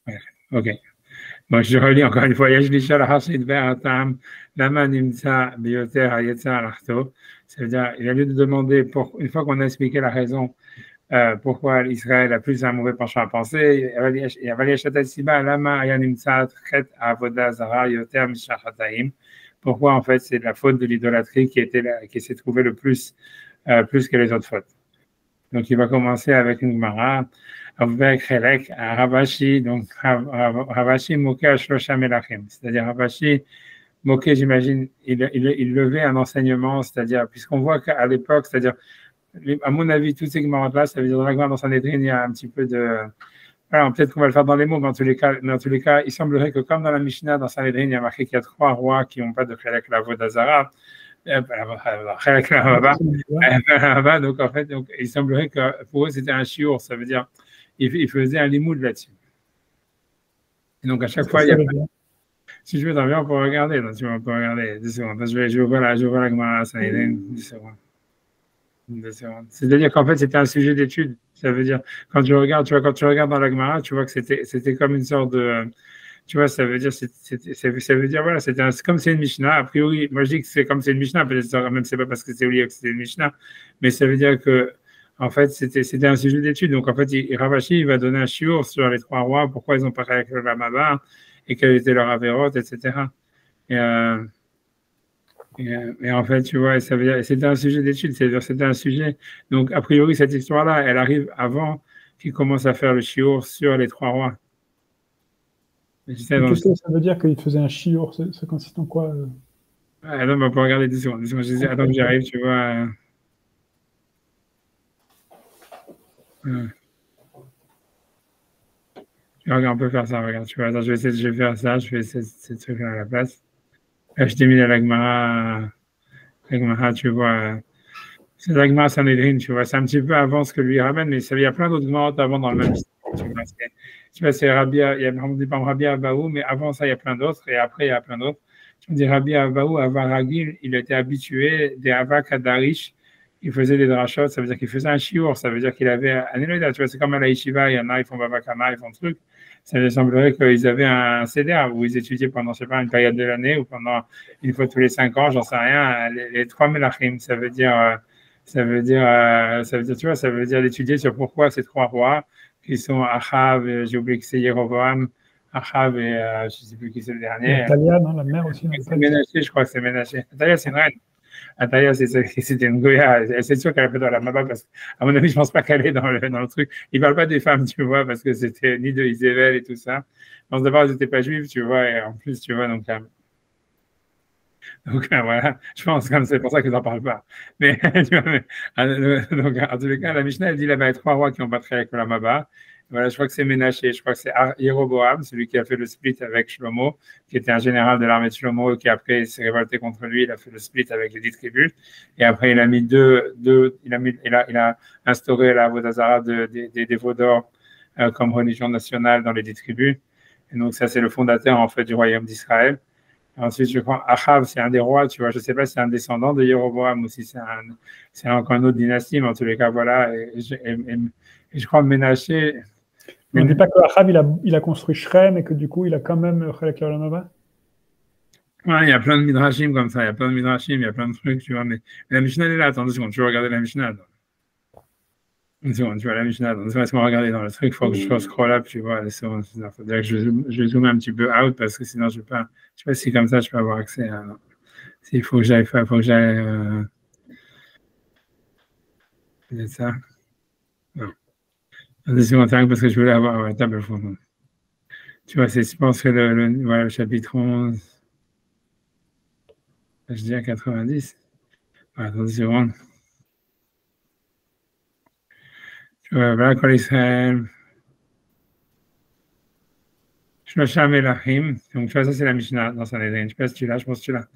Ouais. Ok. Bon, je relis encore une fois. Yajlisha Hashid Be'atam, Lama Nimtsa Bioter Ayetza Alachto. Ça veut dire, il a lieu de demander, une fois qu'on a expliqué la raison pourquoi Israël a plus un mauvais penchant à penser, pourquoi en fait c'est la faute de l'idolâtrie qui s'est trouvée le plus, plus que les autres fautes. Donc il va commencer avec une Gemara, avec Chelek, Ravashi, donc Ravashi Moké Shlosha Melachim, c'est-à-dire Ravashi Moké, j'imagine, il levait un enseignement, c'est-à-dire, puisqu'on voit qu'à l'époque, c'est-à-dire, à mon avis, toutes ces Gemaras-là, ça veut dire dans la Gemara, dans Sanhedrin, il y a un petit peu de. Alors, peut-être qu'on va le faire dans les mots, mais dans tous les cas, il semblerait que comme dans la Mishnah, dans Sanhedrin, il y a marqué qu'il y a 3 rois qui n'ont pas de Chelek la Vodazara. Donc, en fait, donc, il semblerait que pour eux, c'était un chiour, ça veut dire, il faisait un limoud là-dessus. Et donc, à chaque fois, il y a. Si je veux t'en bien, on peut regarder. Donc, tu peux regarder. 2 secondes. Je vais ouvrir la Gemara Sanhedrin. 2 secondes. C'est-à-dire qu'en fait, c'était un sujet d'étude. Ça veut dire, quand tu regardes dans la Gemara, tu vois que c'était comme une sorte de, tu vois, ça veut dire, voilà, comme c'est une Mishnah. A priori, moi je dis que c'est comme c'est une Mishnah, peut-être même c'est pas parce que c'est oublié que c'était une Mishnah, mais ça veut dire que, en fait, c'était un sujet d'étude. Donc, en fait, Ravashi, il va donner un shiur sur les 3 rois, pourquoi ils ont pas avec le Ramaba, et quelle était leur avérote, etc. Et en fait, tu vois, ça veut dire, c'était un sujet d'étude, c'est-à-dire c'était un sujet. Donc, a priori, cette histoire-là, elle arrive avant qu'il commence à faire le shiur sur les 3 rois. Qu'est-ce que ça veut dire qu'il faisait un shiur? Ça consiste en quoi Attends, on peut regarder 2 secondes. Attends que j'arrive, tu vois. Regarde, on peut faire ça, regarde, tu vois. Attends, je vais faire ça, je vais essayer ce truc-là à la place. Là, je t'ai mis la Gemara, tu vois. C'est la Gemara Sanhedrin, tu vois. C'est un petit peu avant ce que lui ramène, mais il y a plein d'autres Gemaras avant dans le même style. Tu vois, c'est Rabia, on dit pas Rabia Abaou, mais avant ça, il y a plein d'autres, et après, il y a plein d'autres. Tu me dis Rabia Abaou, Avaragil, il était habitué des Avak Adarish, il faisait des drachot, ça veut dire qu'il faisait un shiur, ça veut dire qu'il avait un éloïda, tu vois, c'est comme à la Yeshiva, il y en a, ils font Babakama, ils font truc. Ça semblerait qu'ils avaient un CDR où ils étudiaient pendant, je sais pas, une période de l'année ou pendant une fois tous les 5 ans, j'en sais rien, les 3 Melachim, ça veut dire, tu vois, ça veut dire d'étudier sur pourquoi ces 3 rois qui sont Achav, j'ai oublié que c'est Jéroboam, Achav et je ne sais plus qui c'est le dernier. Atalia, non, la mère aussi. C'est Ménaché, je crois que c'est Ménaché. Atalia, c'est une reine. Atalia, c'était une Goya. C'est sûr qu'elle est pas dans la Maba parce qu'à mon avis, je ne pense pas qu'elle est dans le truc. Il ne parle pas des femmes, tu vois, parce que c'était ni de Isével et tout ça. D'abord, ils n'étaient pas juifs, tu vois, et en plus, tu vois, donc voilà, je pense que c'est pour ça qu'ils n'en parlent pas. Mais, donc, en tous les cas, la Mishnah, elle dit là-bas, il y a 3 rois qui ont battu avec la Maba. Voilà, je crois que c'est Ménaché, je crois que c'est Jéroboam, celui qui a fait le split avec Shlomo, qui était un général de l'armée de Shlomo, qui après s'est révolté contre lui, il a fait le split avec les 10 tribus, et après il a mis il a instauré la Vodazara des veaux d'or comme religion nationale dans les 10 tribus. Et donc ça, c'est le fondateur en fait du royaume d'Israël. Ensuite, je crois Achav, c'est un des rois, tu vois, je ne sais pas si c'est un descendant de Jéroboam ou si c'est encore une autre dynastie, mais en tous les cas, voilà. Et je crois Ménaché. On ne dit pas que Achav, il a construit Shrem et que du coup, il a quand même Chelek Olamaba. Ouais, il y a plein de midrashim comme ça, il y a plein de trucs, tu vois, mais la Mishnah elle est là, attends 2 secondes, tu veux regarder la Mishnah, une seconde, tu vois, la Mishnah, laisse-moi regarder dans le truc, il faut que je scroll up, tu vois, faudrait que je zoome un petit peu out parce que sinon je ne sais pas si comme ça je peux avoir accès à. S'il faut que j'aille faire, peut-être ça. Non. 2 secondes, parce que je voulais avoir la table fond. Tu vois, je pense que voilà, le chapitre 11, je dis à 90. Voilà, 2 secondes. Tu vois, voilà, Kol Israël. Shlosha Melachim. Donc, tu vois, ça, c'est la Mishnah dans Sanhedrin. Je ne sais pas si tu l'as, je pense que tu l'as.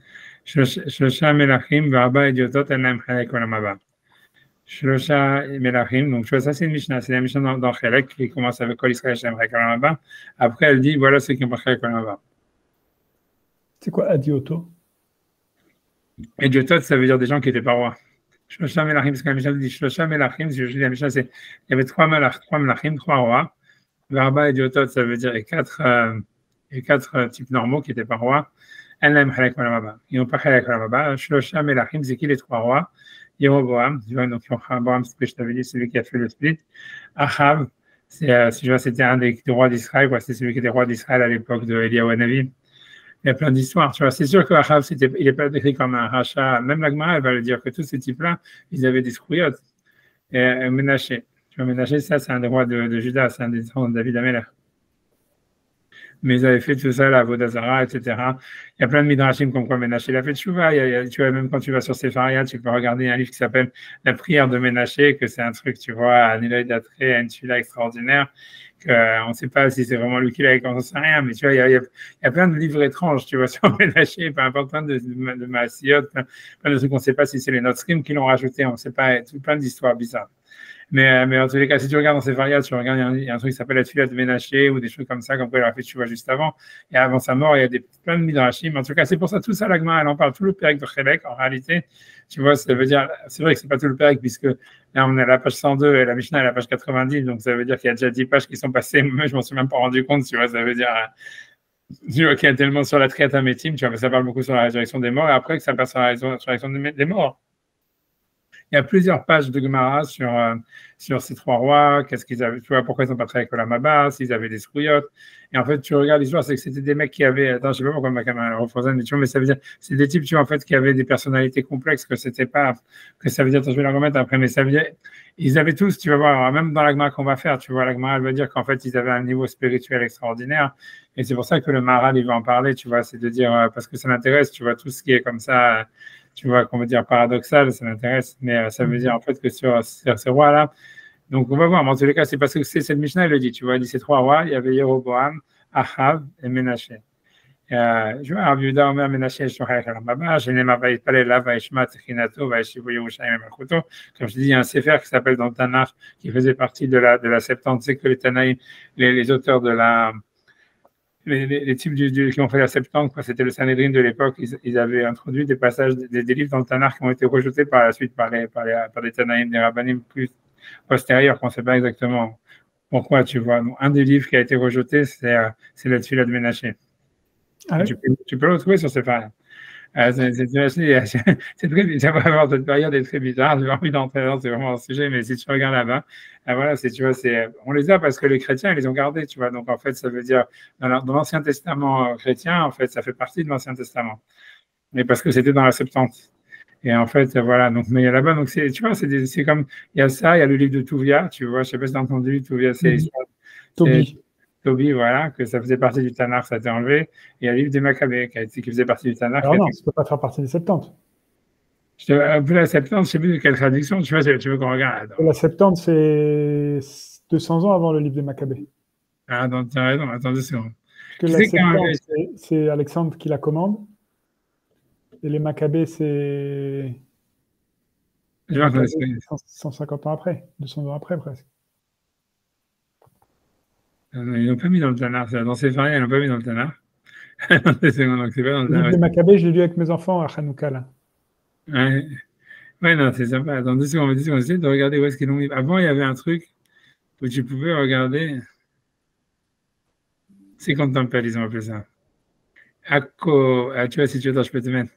Shlosha Melachim, V'arba Idiotot, Enam Chelek Olam Haba. Shlosha Melachim. Donc, tu vois, ça, c'est une Mishnah. C'est la Mishnah dans Chelek qui commence avec Kol Israël, Shem Chelek Olam Haba. Après, elle dit, voilà ceux qui ont pas Chelek Olam Haba. C'est quoi Adioto? Idiotot, ça veut dire des gens qui n'étaient pas rois. Shlosha Melachim, parce que la Mishnah dit Shlosha Melachim, si je dis la Mishnah, il y avait 3 Melachim, 3 rois. Varba et Diotot, ça veut dire les quatre types normaux qui étaient pas rois. En Chalek Malamaba. Ils n'ont pas Chalek Malamaba. Shlosha Melachim, c'est qui les trois rois? Yeroboam, tu vois, donc Yeroboam, c'est ce que je t'avais dit, c'est lui qui a fait le split. Achav, tu vois, c'était un des rois d'Israël, c'est celui qui était roi d'Israël à l'époque de Eliyahu Hanavi. Il y a plein d'histoires, tu vois. C'est sûr que Achav, il n'est pas décrit comme un rachat. Même la Gemara, elle va le dire que tous ces types-là, ils avaient des scrouillottes. Et Ménaché. Tu vois, Ménaché, ça, c'est un des rois de Juda, c'est un des descendants de David Amelech. Mais ils avaient fait tout ça, la Vodazara, etc. Il y a plein de midrashim comme quoi Ménaché l'a fait de Chouva. Tu vois, même quand tu vas sur Sefaria, tu peux regarder un livre qui s'appelle La prière de Ménaché, que c'est un truc, tu vois, un éloge d'attrait, une tuila extraordinaire, qu'on ne sait pas si c'est vraiment lui qui l'a écrit, on ne sait rien, mais tu vois, il y a plein de livres étranges, tu vois, sur Ménaché, peu importe, plein de Maasiot, plein de trucs, on ne sait pas si c'est les Notrim qui l'ont rajouté, on ne sait pas, plein d'histoires bizarres. Mais en tous les cas, si tu regardes dans ces variables, tu regardes, il y a un truc qui s'appelle la tuile de Ménaché ou des choses comme ça, comme quoi il a fait Tchouva juste avant. Et avant sa mort, il y a plein de midrashim. En tout cas, c'est pour ça, tout ça, l'Agma, elle en parle, tout le pérec de Chélek, en réalité. Tu vois, ça veut dire, c'est vrai que c'est pas tout le pérec, puisque là, on est à la page 102 et la Mishnah est à la page 90, donc ça veut dire qu'il y a déjà 10 pages qui sont passées. Moi, je m'en suis même pas rendu compte, tu vois, ça veut dire, tu vois qu'il y a tellement sur la triate amétime, tu vois, ça parle beaucoup sur la résurrection des morts, et après que ça passe sur la résurrection des morts. Il y a plusieurs pages de Gemara sur ces trois rois, qu'est-ce qu'ils avaient, tu vois, pourquoi ils n'ont pas travaillé avec Olam, s'ils avaient des scrouillottes. Et en fait, tu regardes l'histoire, c'est que c'était des mecs qui avaient, attends, je sais pas pourquoi ma caméra refroidit, mais tu vois, mais ça veut dire, c'est des types, tu vois, en fait, qui avaient des personnalités complexes, que c'était pas, que ça veut dire, attends, je vais la remettre après, mais ça veut dire, ils avaient tous, tu vas voir, même dans la Gemara qu'on va faire, tu vois, la Gemara, elle va dire qu'en fait, ils avaient un niveau spirituel extraordinaire. Et c'est pour ça que le Maharal, il va en parler, tu vois, c'est de dire, parce que ça m'intéresse, tu vois, tout ce qui est comme ça, tu vois, qu'on veut dire paradoxal, ça m'intéresse, mais ça veut dire en fait que sur ces rois-là, donc on va voir, mais en tous les cas, c'est parce que c'est cette Mishnah, elle le dit, tu vois, il dit ces trois rois, il y avait Yeroboam, Achav et Ménaché. Je vois, Rabbi Yehuda Omer Ménaché, Shochach Ramaba, je n'ai pas été là, Vaishmat, Chinato, Vaishivu Yerushalayim Malchuto. Comme je dis, il y a un sefer qui s'appelle dans le Tanakh, qui faisait partie de la Septante, c'est que les Tanaïm, les auteurs de la les types qui ont fait la Septante, c'était le Sanhedrin de l'époque, ils avaient introduit des passages, des livres dans le Tanakh qui ont été rejetés par la suite par les Tanaïm, des Rabbanim plus postérieurs, qu'on ne sait pas exactement pourquoi, tu vois. Donc, un des livres qui a été rejeté, c'est la Tfila de Ménaché. Ah oui. Tu peux le retrouver sur Sephara. C'est très, ça va avoir cette période est très bizarre. J'ai envie d'entrer dans, c'est vraiment un sujet, mais si tu regardes là-bas, voilà, tu vois, on les a parce que les chrétiens, ils les ont gardés, tu vois. Donc, en fait, ça veut dire, dans l'Ancien Testament chrétien, en fait, ça fait partie de l'Ancien Testament. Mais parce que c'était dans la Septante. Et en fait, voilà, donc, mais il y a là-bas, donc, tu vois, c'est comme, il y a ça, il y a le livre de Touvia, tu vois, je sais pas si tu as entendu, Touvia, c'est Tobie. Toby, voilà, que ça faisait partie du Tanakh, ça a été enlevé. Et il y a le livre des Maccabées qui faisait partie du Tanakh. Alors non, ça ne peut pas faire partie des 70. Un peu la Septante, je ne sais plus de quelle traduction, tu vois, tu veux qu'on regarde. La 70, c'est 200 ans avant le livre des Maccabées. Ah, donc, tu as raison, attends 2 secondes. Parce que Tu la sais quand 70, c'est Alexandre qui la commande. Et les Maccabées, c'est. Les Maccabées, c'est 150 ans après, 200 ans après presque. ils n'ont pas mis dans le Tanakh, dans ces variants, ils n'ont pas mis dans le Tanakh. Donc, c'est pas dans le Le livre des Tanakh. Maccabées, je l'ai lu avec mes enfants à Hanouka, là. Ouais. Ouais, non, c'est sympa. Attends 2 secondes, essaie de regarder où est-ce qu'ils l'ont mis. Avant, il y avait un truc où tu pouvais regarder. C'est quand tempête, ils ont appelé ça. Tu vois, si tu veux, attends, je peux te mettre.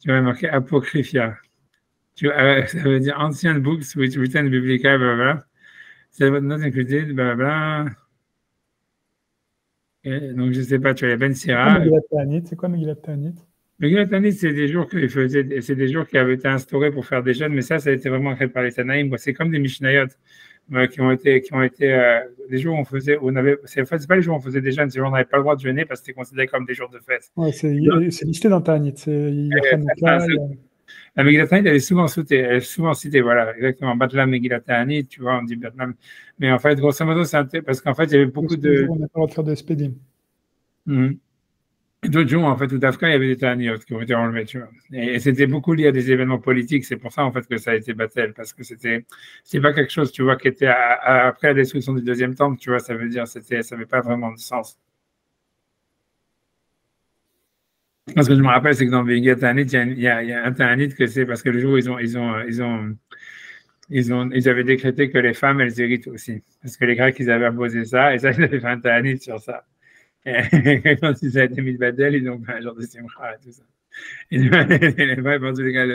Tu vas marquer Apocrypha. Ça veut dire Ancient Books with Written Biblical, blablabla. Ça va not included, blablabla. Et donc, je sais pas, tu vois, il y a Ben Sira. C'est quoi Megillat Ta'anit? Megillat Ta'anit, c'est des jours qu'ils faisaient, c'est des jours qui avaient été instaurés pour faire des jeûnes, mais ça a été vraiment créé par les Tanaïm. C'est comme des Mishnayot qui ont été des jours où on faisait, en fait, c'est pas les jours où on faisait des jeûnes, c'est les jours où on n'avait pas le droit de jeûner parce que c'était considéré comme des jours de fête. Ouais, c'est listé dans Ta'anit. Il y a Hanouka. La Megillat Ta'anit, elle est souvent citée, voilà, exactement. Batlam Megillat Ta'anit, tu vois, on dit Batlam. Mais en fait, grosso modo, c'est parce qu'en fait, il y avait beaucoup de. On n'a pas le droit de faire de Spedim. D'autres jours, en fait, où d'Afka, il y avait des Ta'aniyot qui ont été enlevés, tu vois. Et c'était beaucoup lié à des événements politiques. C'est pour ça, en fait, que ça a été battel, parce que c'est pas quelque chose, tu vois, qui était après la destruction du deuxième temple, tu vois, ça veut dire, ça n'avait pas vraiment de sens. Ce que je me rappelle, c'est que dans Megillat Ta'anit, il y a un Ta'anit que c'est parce que le jour où ils ont ils avaient décrété que les femmes, elles héritent aussi. Parce que les Grecs, ils avaient imposé ça, et ça, ils avaient fait un ta'anit sur ça. Et quand ils avaient été mis de Badel, ils ont fait un genre de simcha et tout ça. Et les vrais, en tous les cas,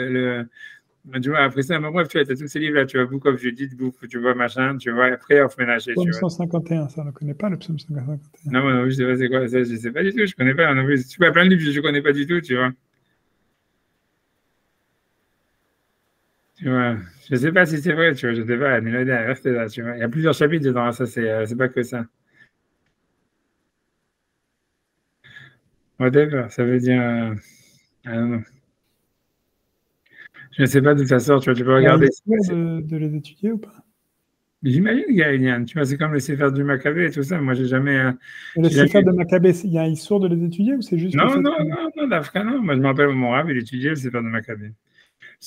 tu vois, après ça, bref, tu vois, as tous ces livres-là, tu vois, Book of Judith, tu vois, machin, tu vois, après, off ménager, tu Psaume vois. 151, ça, on ne connaît pas le psaume 151. Non, je sais pas c'est quoi ça, je sais pas du tout, je connais pas. Non plus. Tu vois, plein de livres, je connais pas du tout, tu vois. Tu vois, je sais pas si c'est vrai, tu vois, je sais pas, mais là, restez là, tu vois. Il y a plusieurs chapitres dedans, ça, c'est pas que ça. Whatever, ça veut dire, I don't know. Je ne sais pas d'où ça sort, tu vois, tu peux Il y a regarder. histoire de les étudier ou pas? J'imagine qu'il y a Eliane, tu vois, c'est comme le Sefer du Maccabée et tout ça. Moi, j'ai jamais. Et le J'ai jamais... Sefer de Maccabée, il y a histoire de les étudier ou c'est juste le Non, fait non, non, non, d'Afrique, non. Moi, je me rappelle mon rave, il étudiait le Sefer de Maccabée.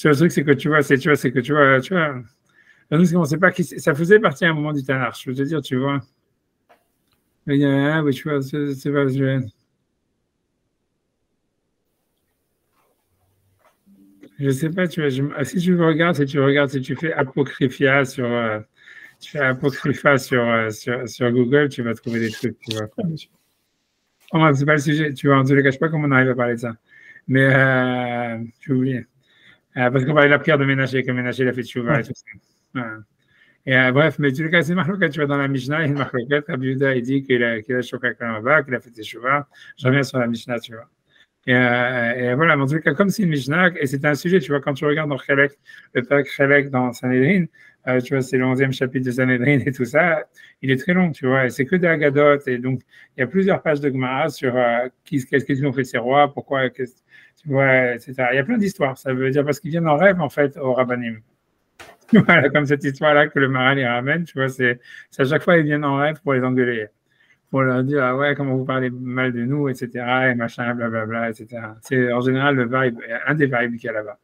Le truc, c'est que tu vois, c'est que tu vois, nous, on sait pas qui ça faisait partie à un moment du Tanakh, je veux te dire, tu vois. Il y a un, oui, tu vois, c'est pas. Je sais pas, tu vois, si tu regardes, si tu fais Apocrypha sur, tu fais Apocrypha sur Google, tu vas trouver des trucs, tu vois. Oh, c'est pas le sujet, tu vois, en tous les cas, je sais pas comment on arrive à parler de ça. Mais, j'ai oublié. Parce qu'on parlait de la prière de Ménaché, que Ménaché, il a fait Tchouva et tout ça. Voilà. Et bref, mais en tous les cas, c'est Marloquet, tu vois, dans la Mishnah, il y a une Marloquet, Rabbi Yehuda, il dit qu'il a choqué Kalamaba, qu'il a fait Tchouva. Je reviens sur la Mishnah, tu vois. Et voilà, mais en tout cas, comme c'est une Mishnah, et c'est un sujet, tu vois, quand tu regardes dans Chelek, le Père Chelek dans Sanhedrin, tu vois, c'est le 11e chapitre de Sanhedrin et tout ça, il est très long, tu vois, et c'est que des Haggadot, et donc il y a plusieurs pages de Gemara sur qu'est-ce qu'ils ont fait ces rois, pourquoi, tu vois, etc. Il y a plein d'histoires, ça veut dire parce qu'ils viennent en rêve, en fait, au Rabbanim. Voilà, comme cette histoire-là que le Maral les ramène, tu vois, c'est à chaque fois ils viennent en rêve pour les engueuler. Pour leur dire, ah ouais, comment vous parlez mal de nous, etc., et machin, blablabla, etc. C'est en général le vibe, un des vibes qu'il y a là-bas.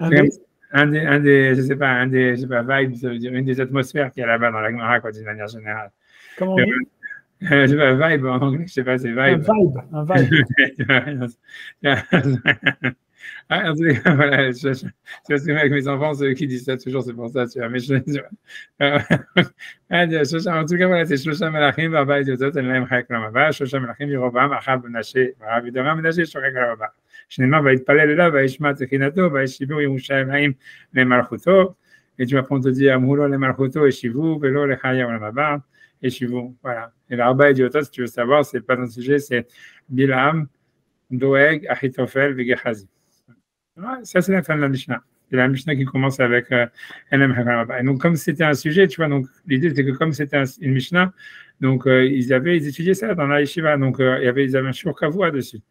Je sais pas, je sais pas, vibe, ça veut dire une des atmosphères qu'il y a là-bas dans la Gemara, quoi, d'une manière générale. Comment on dit? Je sais pas, vibe en anglais, je sais pas, c'est vibe. Un vibe. En tout cas, voilà, c'est avec mes enfants, ceux qui disent ça toujours, c'est pour ça, tu vois. Mais en tout cas, voilà, c'est Shlosham Melachim, Baba Yotot, Elem Chak Lamaba, Shlosham Melachim, Yerobam, Achab Menashe, Rabbi Dora Menashe, Shorek Lamaba. שנאמר, ויתפלל אליו, וישמע תחינתו, וישיבו ירושלים למלכותו. Et tu vas prendre te dire, Amhulo le malchuto et shivu, velo le chaya ou la maba, et shivu. Voilà. Et l'arba idiotot, si tu veux savoir, c'est pas dans le sujet, c'est Bilam, Doeg, Achitophel, Vegechazi. Ça, c'est la fin de la Mishnah. C'est la Mishnah qui commence avec Enem Hakamaba. Et donc, comme c'était un sujet, tu vois, donc l'idée, c'est que comme c'était une Mishnah, donc ils étudiaient ça dans la Yeshiva. Donc, ils avaient un Shur Kavua dessus.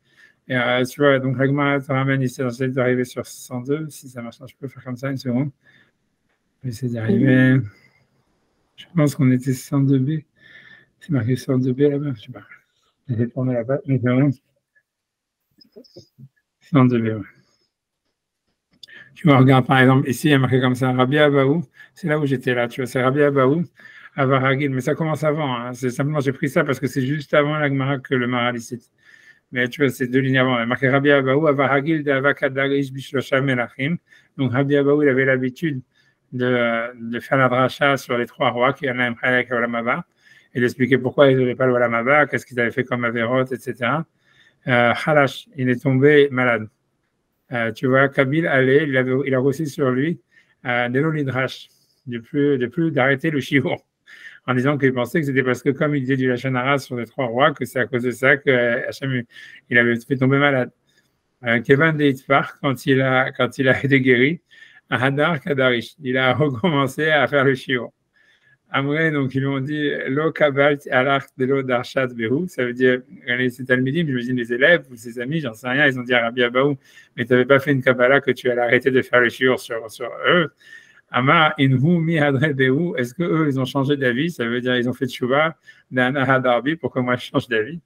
Et tu vois, donc la Gemara te ramène ici, j'essaie d'arriver sur 102, si ça marche, je peux faire comme ça une seconde. Je vais essayer d'y arriver. Je pense qu'on était 102B. C'est marqué 102B là-bas, je sais pas. J'ai tourné la page, mais c'est bon. 102B, ouais. Tu vois, regarde par exemple, ici, il y a marqué comme ça, Rabbi Abaou, c'est là où j'étais là, tu vois, c'est Rabbi Abaou, Avaragil, mais ça commence avant, hein. C'est simplement, j'ai pris ça parce que c'est juste avant la Gemara que le Maral cite. Mais tu vois, c'est deux lignes avant. Il y a marqué Rabbi Abaou, Avaragil, d'Avakadarish, Bishlocha Melachim. Donc, Rabbi Abaou, il avait l'habitude de faire la dracha sur les trois rois qui en a un avec Olamaba et d'expliquer pourquoi ils n'avaient pas le Olamaba, qu'est-ce qu'ils avaient fait comme Averot, etc. Halash, il est tombé malade. Tu vois, Kabil allait, il a reçu sur lui de l'olidrash, de plus d'arrêter le shiur, en disant qu'il pensait que c'était parce que comme il disait du Lachon Hara sur les trois rois, que c'est à cause de ça que Hachem, il avait fait tomber malade. Kevin Deitfar, quand il a été guéri, à Hadar Kadarish, il a recommencé à faire le shiur. Après, donc, ils lui ont dit Lo kabalt alach de lo darshat behu. Ça veut dire, c'est Talmidim, j'imagine les élèves ou ses amis, j'en sais rien, ils ont dit à Rabbi Abaou, mais tu n'avais pas fait une Kabbalah que tu allais arrêter de faire le shiur sur eux. Amar inhu mi hadre behu. Est-ce qu'eux, ils ont changé d'avis? Ça veut dire, ils ont fait tchouva d'Anna Hadarbi pour que moi je change d'avis.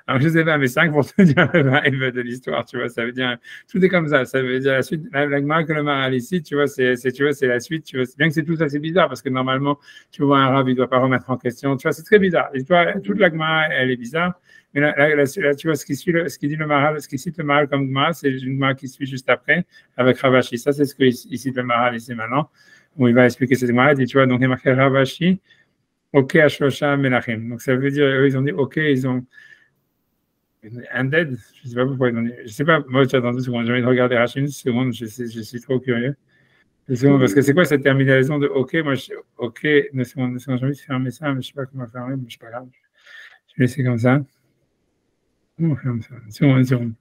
Alors, je ne sais pas, mais 5 pour te dire le vibe de l'histoire, tu vois, ça veut dire, tout est comme ça veut dire la suite, la Gemara que le Maral ici, tu vois, c'est la suite, tu vois, bien que c'est tout assez bizarre, parce que normalement, tu vois, un rab, il ne doit pas remettre en question, tu vois, c'est très bizarre, l'histoire, toute la Gemara, elle est bizarre, mais là, tu vois, ce qui dit le Maral, ce qui cite le Maral comme Gemara, c'est une Gemara qui suit juste après, avec Ravashi, ça, c'est ce qu'il cite le Maral ici maintenant, où il va expliquer cette Gemara, il dit, tu vois, donc il y a marqué Ravashi, ok, Ashlosha Melachim. Donc ça veut dire, eux, ils ont dit, ok, ils ont un dead, je sais pas pourquoi ils ont dit, je sais pas, moi, j'attends 2 secondes, j'ai envie de regarder Rashi une seconde, je suis trop curieux. Une seconde, parce que c'est quoi cette terminaison de ok, moi, ok, 2 secondes, j'ai envie de fermer ça, mais je sais pas comment fermer, mais c'est pas grave. Je vais laisser comme ça. Comment on ferme ça? Une seconde.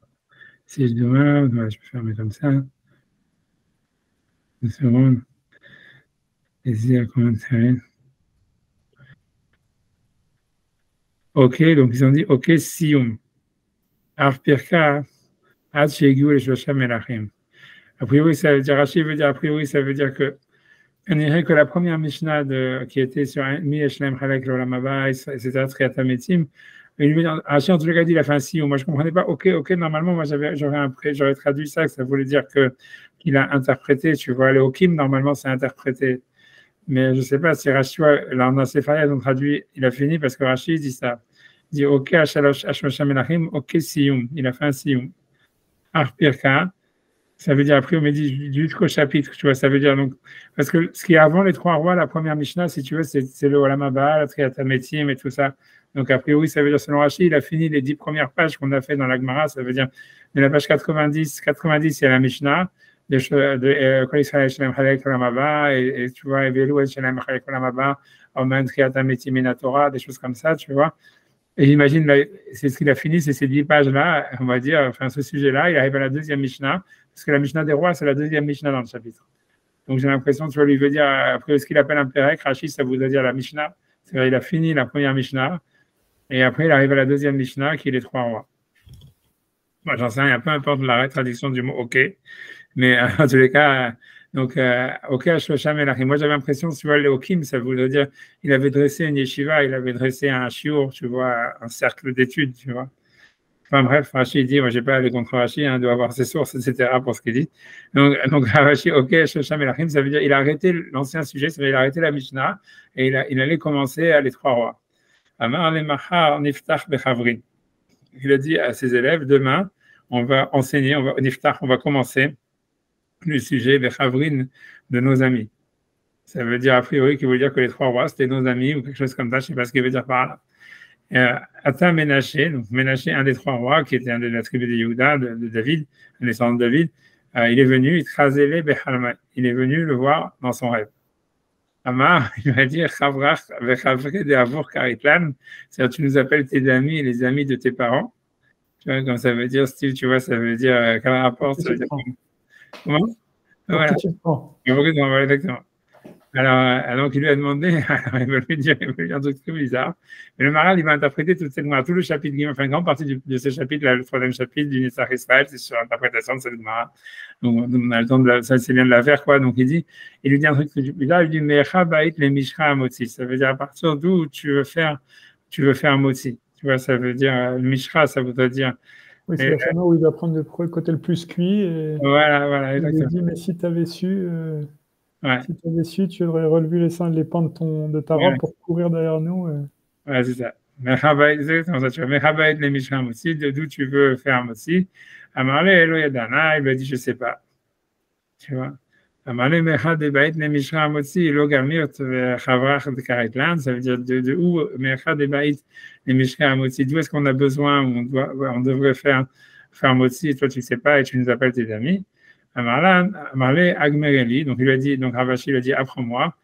Si je demande, voilà, je peux fermer comme ça. 2 secondes. Ici, à comment faire? Ok, donc ils ont dit ok, Sioum. Av Pirka, Ad Shegiu et Shlosham Melachim. A priori, ça veut dire, Rashi veut dire, a priori, ça veut dire que, on dirait que la première Mishnah qui était sur Mi Eshlem Chalek L'Olam Haba, etc., Triata Metim, Rashi, en tout cas, dit, il a fait un Sioum. Moi, je ne comprenais pas, ok, normalement, moi, j'aurais traduit ça, que ça voulait dire qu'il a interprété, tu vois, le Hokim, normalement, c'est interprété. Mais je ne sais pas si Rashi, là, on a Sefaria, donc traduit, il a fini parce que Rashi dit ça. Il dit ok, Ashlosham Melachim, ok, Sioum. Il a fait un Sioum. Arpirka, ça veut dire après, on me dit jusqu'au chapitre, tu vois, ça veut dire donc, parce que ce qui est avant les 3 rois, la première Mishnah, si tu veux, c'est le Olam Haba, la Triata Metim et tout ça. Donc, a priori, ça veut dire, selon Rashi, il a fini les 10 premières pages qu'on a fait dans la Gemara, ça veut dire, de la page 90, il y a la Mishnah, Kol Israël Shalem Chalek Olam Haba, et tu vois, Evelu Shalem Chalek Olam Haba, Oman Triata Metim et Torah, des choses comme ça, tu vois. Et j'imagine, c'est ce qu'il a fini, c'est ces 10 pages-là, on va dire, enfin, ce sujet-là, il arrive à la deuxième Mishnah, parce que la Mishnah des rois, c'est la deuxième Mishnah dans le chapitre. Donc j'ai l'impression, tu vois, lui veut dire, après ce qu'il appelle un Pérec, Rachid, ça voudrait dire la Mishnah, c'est-à-dire il a fini la première Mishnah, et après il arrive à la deuxième Mishnah, qui est les 3 rois. Moi, j'en sais rien, peu importe la traduction du mot OK, mais en tous les cas, donc, OK, Ashlosham Melachim. Moi, j'avais l'impression, tu vois, le Hokim, ça voudrait dire, il avait dressé une yeshiva, il avait dressé un shiur, tu vois, un cercle d'études, tu vois. Enfin bref, Rashi dit, moi, j'ai pas aller contre Rashi, hein, doit avoir ses sources, etc., pour ce qu'il dit. Donc Rashi, OK, Ashlosham Melachim, ça veut dire, il a arrêté l'ancien sujet, ça veut dire, il a arrêté la Mishnah, et il allait commencer à les 3 rois. Amar le Mahar Niftach Bechavrin. Il a dit à ses élèves, demain, on va enseigner, on va commencer le sujet des Chavrin de nos amis. Ça veut dire a priori qu'il veut dire que les 3 rois c'était nos amis ou quelque chose comme ça, je ne sais pas ce qu'il veut dire par là. Ata Ménaché, donc Ménaché, un des 3 rois, qui était un de la tribu de Yehuda, de David, un descendant de David, il est venu, il est venu le voir dans son rêve. Amar, il va dire Chavrach vechavre de Avour Karitlan, c'est-à-dire tu nous appelles tes amis et les amis de tes parents. Tu vois, comme ça veut dire, style, tu vois, ça veut dire quel rapport, ça veut dire comment? Voilà. Voilà, exactement. Alors il lui a demandé, alors il veut lui dire un truc très bizarre. Mais le Maral, il va interpréter toute cette Gemara, tout le chapitre, enfin une grande partie de ce chapitre, là, le 3e chapitre du Netzach Israël, c'est sur l'interprétation de cette Gemara. Donc on a le temps ça c'est bien de la faire, quoi. Donc il lui dit un truc bizarre, il dit Mecha Bait le Mishra Amotzi. Ça veut dire à partir d'où tu veux faire un motzi. Tu vois, ça veut dire, le Mishra, ça voudrait dire. Oui, c'est la fameuse où il va prendre le côté le plus cuit. Et voilà, exactement. Il lui dit, mais si tu avais su, tu aurais relevé les pans de ta robe pour courir derrière nous. Voilà, c'est ça. Exactement ça, tu vois. Mechabaït le Mishram aussi, d'où tu veux faire aussi. Amarle Elo Yadana, il lui a dit, je ne sais pas. Tu vois. Amarle Mechabaït le Mishram aussi, Elo Gamir, Chavrach de Karitlan, ça veut dire de où Mechabaït le Mishram aussi, d'où est-ce qu'on a besoin, on devrait faire Motsi, et toi tu ne sais pas, et tu nous appelles tes amis. Amarle Agmereli, donc il lui a dit, donc Ravashi lui a dit, apprends-moi.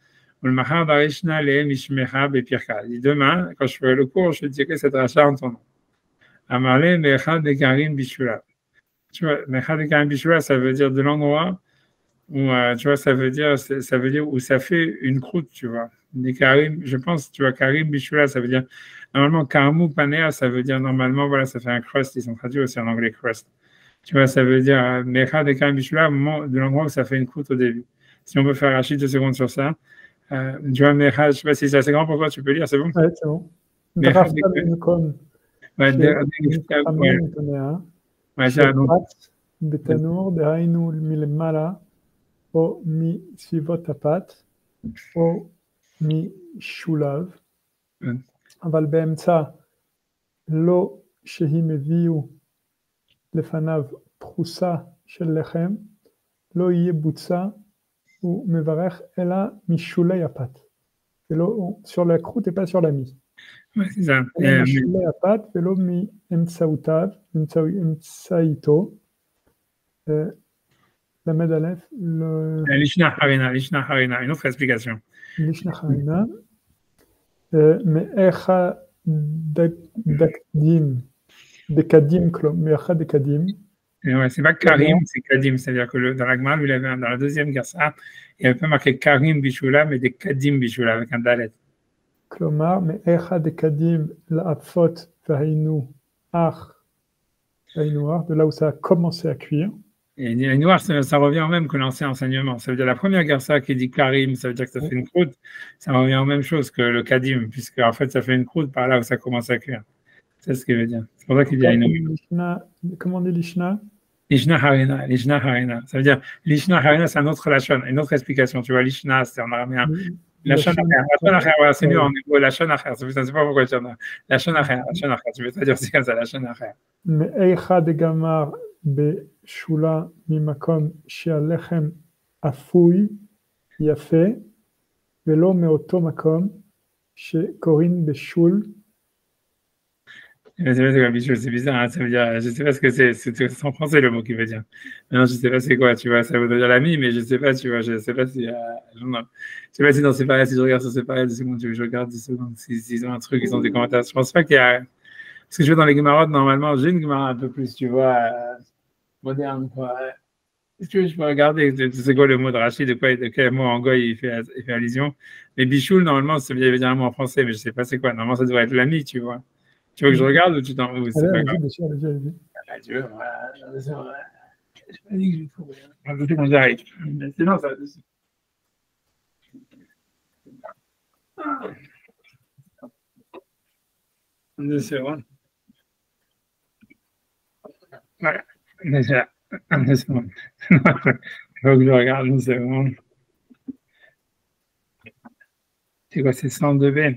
Demain, quand je ferai le cours, je dirai cette rachat en ton nom. Amarle Mechad de Karim Bishula. Tu vois, Mechad de Karim Bishula, ça veut dire de l'endroit où, tu vois, ça veut dire où ça fait une croûte, tu vois. Des Karim, je pense, tu vois, Karim Bishula, ça veut dire, normalement, Karamou Panea, ça veut dire, normalement, voilà, ça fait un crust, ils sont traduits aussi en anglais crust. Tu vois, ça veut dire, Mechad de Karim Bishula, au moment de l'endroit où ça fait une croûte au début. Si on peut faire Rachid 2 secondes sur ça. Tu vois, Mechad, je ne sais pas si c'est assez grand pour toi, tu peux lire, c'est bon? Ouais, c'est bon. Drafta Benkom. בתנור, דהיינו מלמעלה, או מסביבות הפת, או משולב, אבל באמצע לא שהם הביאו לפניו פרוסה של לחם, לא יהיה בוצה ou mevarech ela mishulei apat. Sur la croûte et pas sur la mie. Ouais, c'est ça. Mishulei apat, velo mi emtsaotav, emtsaito. La med aleph, le... Lishna Harina, une autre explication. Lishna Harina. Mais echa dakdim, dekadim, mais echa dekadim. Ouais, c'est pas Karim, c'est Kadim. C'est-à-dire que dans la Gemara, dans la deuxième Gersa, il n'y avait pas marqué Karim Bishula, mais des Kadim Bishula avec un Dalet. Klomar, mais echa dekadim, la apfot, vainu, ach, de là où ça a commencé à cuire. Et noir, ça revient au même que l'ancien enseignement. Ça veut dire la première Gersa qui dit Karim, ça veut dire que ça fait une croûte. Ça revient au même chose que le Kadim, puisque en fait, ça fait une croûte par là où ça commence à cuire. C'est ce qu'il veut dire. C'est pour ça qu'il dit Aïnoua. Comment on dit Lishna? Lishna Harina. Ça veut dire Lishna Harina, c'est un autre lachon, une autre explication. Tu vois, Lishna, c'est en araméen. Lachon Acher, voilà, c'est mieux en hébreu, Lachon Acher. Je ne sais pas pourquoi tu en as. Lachon Acher. Tu veux dire c'est comme ça, Lachon Acher. Mais Eicha de Gamar Beshula Mimakom Shialechem Afoui Yafe Velo Meoto Makom chez Corinne Beshul. C'est bizarre, hein, ça veut dire, je ne sais pas ce que c'est en français le mot qu'il veut dire. Maintenant, je ne sais pas c'est quoi, tu vois, ça veut dire l'ami, mais je ne sais pas, tu vois, je ne sais pas si, non, je sais pas si dans ces pareils, si je regarde sur ces pareils, 2 secondes, je regarde 10 secondes, s'ils ont un truc, ils ont des commentaires. Je ne pense pas qu'il y a, parce que je vais dans les Gemarotes, normalement, j'ai une Gemara un peu plus, tu vois, moderne, quoi. Est-ce que je peux regarder, c'est quoi le mot de Rachid, de quel mot en goy il fait allusion. Mais Bichoul, normalement, ça veut dire un mot en français, mais je ne sais pas c'est quoi. Normalement, ça devrait être l'ami, tu vois. Tu veux que je regarde ou tu t'en fous? C'est pas grave. Allez-y. Ah, tu veux, voilà. Je n'ai pas dit que je vais trouver. Je vais quand j'arrive. Mais sinon, ça va dessus. Deux secondes. Voilà. Déjà. 2 secondes. Il faut que je regarde 1 seconde. C'est quoi, c'est 102 B?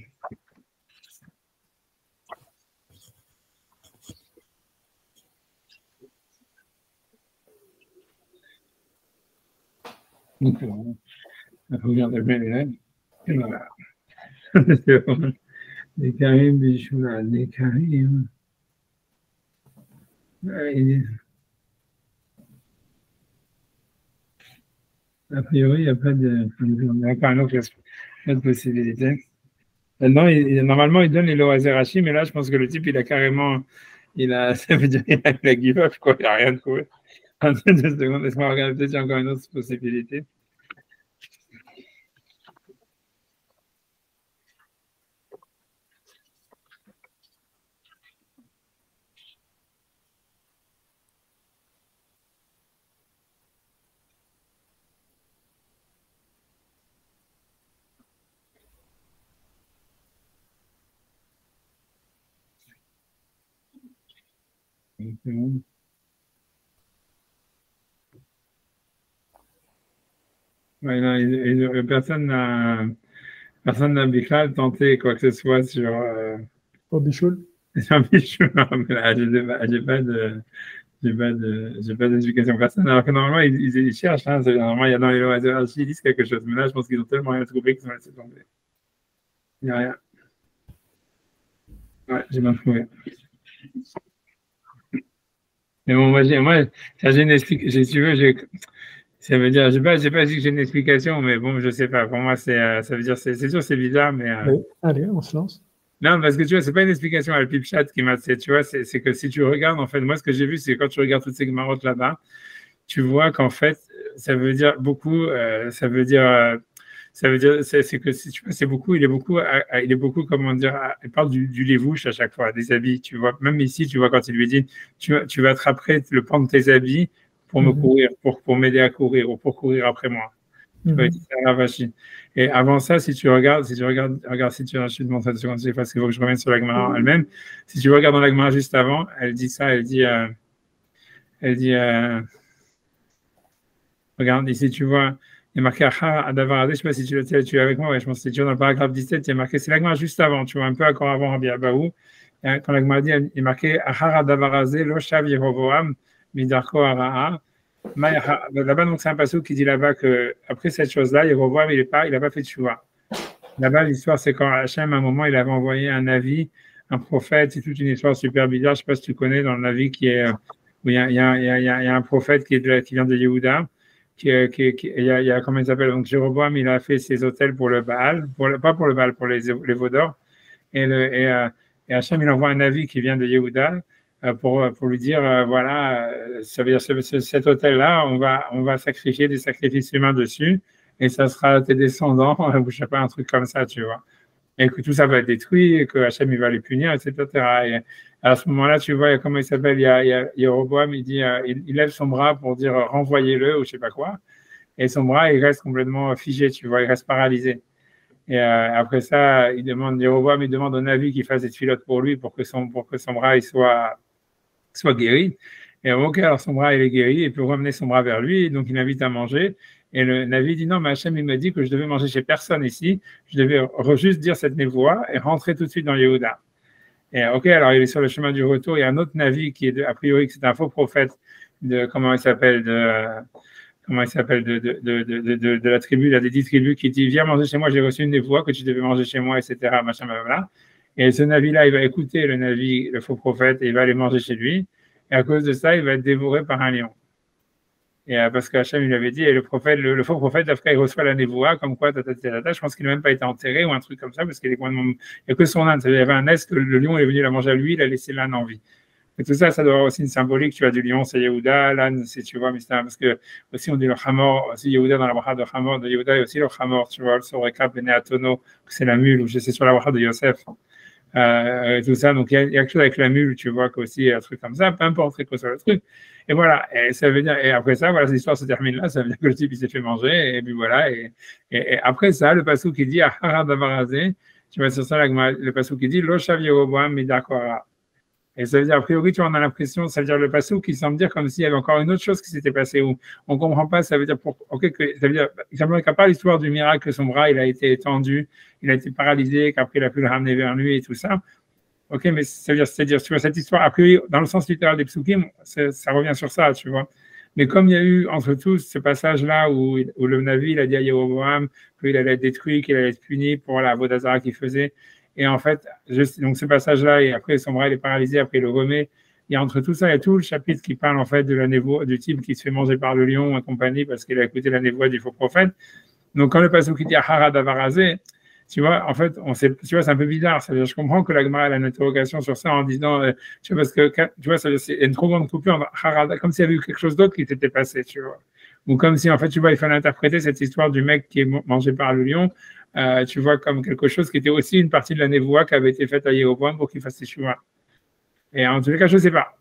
Donc, il faut regarder bien les lèvres. Et voilà. Des Karim, Bichoula, des Karim. A priori, il n'y a pas de. Il n'y a pas une autre possibilité. Maintenant, normalement, il donne les Loazerachi, mais là, je pense que le type, il a carrément. Ça veut dire qu'il a give up, quoi. Il n'a rien trouvé. En 2 secondes, laisse-moi regarder, peut-être qu'il y a encore une autre possibilité. Ouais, non, personne n'a Bichlal tenté quoi que ce soit sur. Au Bichoul? Sur Bichoul, mais là, j'ai pas d'éducation personne. Alors que normalement, ils cherchent. Hein, normalement, il y a dans les lois ils disent quelque chose. Mais là, je pense qu'ils ont tellement rien trouvé qu'ils ont laissé tomber. Il n'y a rien. Ouais, j'ai bien trouvé. Mais bon, moi, j'ai une explication. Si tu veux, ça veut dire, j'ai pas dit que j'ai une explication, mais bon, je sais pas. Pour moi, ça veut dire, c'est sûr, c'est bizarre, mais. Allez, on se lance. Non, parce que tu vois, c'est pas une explication à le pipchat qui m'a. Tu vois, c'est que si tu regardes, en fait, moi, ce que j'ai vu, c'est quand tu regardes toutes ces marottes là-bas, tu vois qu'en fait, ça veut dire beaucoup. Ça veut dire, c'est que si tu vois, il est beaucoup, comment dire, il parle du lévouche à chaque fois, des habits. Tu vois, même ici, tu vois, quand il lui dit, tu vas attraper le pan de tes habits pour me courir, pour m'aider à courir ou pour courir après moi. Et avant ça, si tu regardes, je te montre ça 2 secondes, parce qu'il faut que je revienne sur la Gemara elle-même. Si tu regardes dans la Gemara juste avant, elle dit ça, elle dit, regarde, ici tu vois, il y a marqué Achar Adavarade, je ne sais pas si tu es avec moi, ouais, je pense que c'est toujours dans le paragraphe 17, il y a marqué, c'est la Gemara juste avant, tu vois, un peu encore avant Rabbi Abahu. Quand la Gemara dit, il est marqué Achar Adavarade, Lo Shav Yehovoam, Midarko Ara'a. Là-bas, donc, c'est un passage qui dit là-bas que après cette chose-là, il revoit, mais il n'a pas fait de chouva. Là-bas, l'histoire, c'est quand Hachem, à un moment, il avait envoyé un avis, un prophète, c'est toute une histoire super bizarre. Je ne sais pas si tu connais dans le Navi qui est, où il y a un prophète qui vient de Yehuda, comment il s'appelle? Donc, Jéroboam, il a fait ses hôtels pour le Baal, pas pour le Baal, pour les Vaudors. Et Hachem, il envoie un avis qui vient de Yehuda pour lui dire, voilà, ça veut dire cet hôtel-là, on va sacrifier des sacrifices humains dessus et ça sera tes descendants, ou je sais pas, un truc comme ça, tu vois. Et que tout ça va être détruit, et que Hachem, il va les punir, etc. Et à ce moment-là, tu vois, comment il s'appelle, il y a Jéroboam, il dit, il lève son bras pour dire renvoyez-le, ou je sais pas quoi. Et son bras, il reste complètement figé, tu vois, il reste paralysé. Et après ça, Jéroboam, il demande au Navi qu'il fasse des filotes pour lui, pour que son bras, il soit guéri. Et ok, alors son bras, il est guéri, il peut ramener son bras vers lui, donc il l'invite à manger. Et le Navi dit non, mais Hachem, il m'a dit que je devais manger chez personne ici, je devais juste dire cette névoie et rentrer tout de suite dans Yehuda. Et ok, alors il est sur le chemin du retour, il y a un autre Navi qui est, a priori, c'est un faux prophète de, comment il s'appelle, de la tribu, il y a des 10 tribus qui dit viens manger chez moi, j'ai reçu une névoie que tu devais manger chez moi, etc. Machin, blablabla. Et ce Navi-là, il va écouter le Navi, le faux prophète, et il va aller manger chez lui. Et à cause de ça, il va être dévoré par un lion. Et parce qu'Hachem, il lui avait dit, et le faux prophète, après, il reçoit la névoie, comme quoi, je pense qu'il n'a même pas été enterré ou un truc comme ça, parce qu'il est complètement, il n'y a que son âne. Il y avait un est que le lion est venu la manger à lui, il a laissé l'âne en vie. Et tout ça, ça doit avoir aussi une symbolique. Tu vois, du lion, c'est Yehuda, l'âne, c'est, tu vois, mais parce que aussi on dit le Hamor, aussi Yehuda dans la bracha de Hamor, de Yehuda, et aussi le Hamor, tu vois, le Soreka, Beneatono, c'est la mule, ou je sais sur la bracha de Yosef. Tout ça, donc il y a quelque chose avec la mule, tu vois, qu'aussi un truc comme ça, peu importe ce que soit le truc. Et voilà, et ça veut dire, et après ça, voilà, l'histoire se termine là, ça veut dire que le type il s'est fait manger, et puis voilà, et après ça, le passou qui dit Ahara Davarazé, tu vois, sur ça, le passou qui dit Lo Shav Yeroboam Midakora. Et ça veut dire, a priori, tu vois, on a l'impression, ça veut dire le passou qui semble dire comme s'il y avait encore une autre chose qui s'était passée, où on ne comprend pas, ça veut dire, ça veut dire, simplement qu'il n'y a pas l'histoire du miracle que son bras, il a été étendu, il a été paralysé, qu'après il a pu le ramener vers lui et tout ça. Ok, mais c'est-à-dire, tu vois, cette histoire, a priori, dans le sens littéral des psukim, ça revient sur ça, tu vois. Mais comme il y a eu entre tous ce passage-là où le Navi, il a dit à Jéroboam qu'il allait être détruit, qu'il allait être puni pour la Vodazara qu'il faisait, et en fait, donc ce passage-là, et après son bras il est paralysé, après il le remet. Et entre tout ça, il y a tout le chapitre qui parle en fait de la névoie, du type qui se fait manger par le lion et compagnie parce qu'il a écouté la névoie du faux prophète. Donc quand le passage qui dit Ahara Davarazé, tu vois, en fait, tu vois, c'est un peu bizarre. C'est-à-dire, je comprends que la Gemara a une interrogation sur ça en disant, tu vois, parce que, tu vois, c'est une trop grande coupure, comme s'il y avait eu quelque chose d'autre qui s'était passé, tu vois. Ou comme si, en fait, tu vois, il fallait interpréter cette histoire du mec qui est mangé par le lion, tu vois, comme quelque chose qui était aussi une partie de la névoie qui avait été faite à Jéroboam pour qu'il fasse ses chouas. Et en tous les cas, je ne sais pas.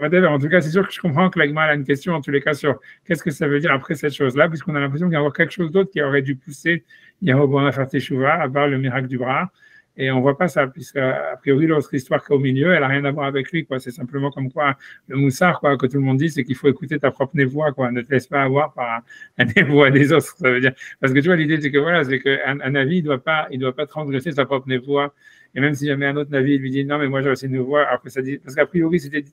En tout cas, c'est sûr que je comprends que la Gemara a une question, en tous les cas, sur qu'est-ce que ça veut dire après cette chose-là, puisqu'on a l'impression qu'il y a encore quelque chose d'autre qui aurait dû pousser Jéroboam à faire teshuva, à part le miracle du bras. Et on ne voit pas ça, puisque, a priori, l'autre histoire qui est au milieu, elle n'a rien à voir avec lui, quoi. C'est simplement comme quoi, le moussard, quoi, que tout le monde dit, c'est qu'il faut écouter ta propre névoie, quoi. Ne te laisse pas avoir par un névoie des autres, ça veut dire. Parce que tu vois, l'idée, c'est que voilà, c'est qu'un avis, il doit pas transgresser sa propre névoie. Et même si jamais un autre Navi lui dit non, mais moi j'ai aussi une voix, après ça dit, parce qu'a priori c'était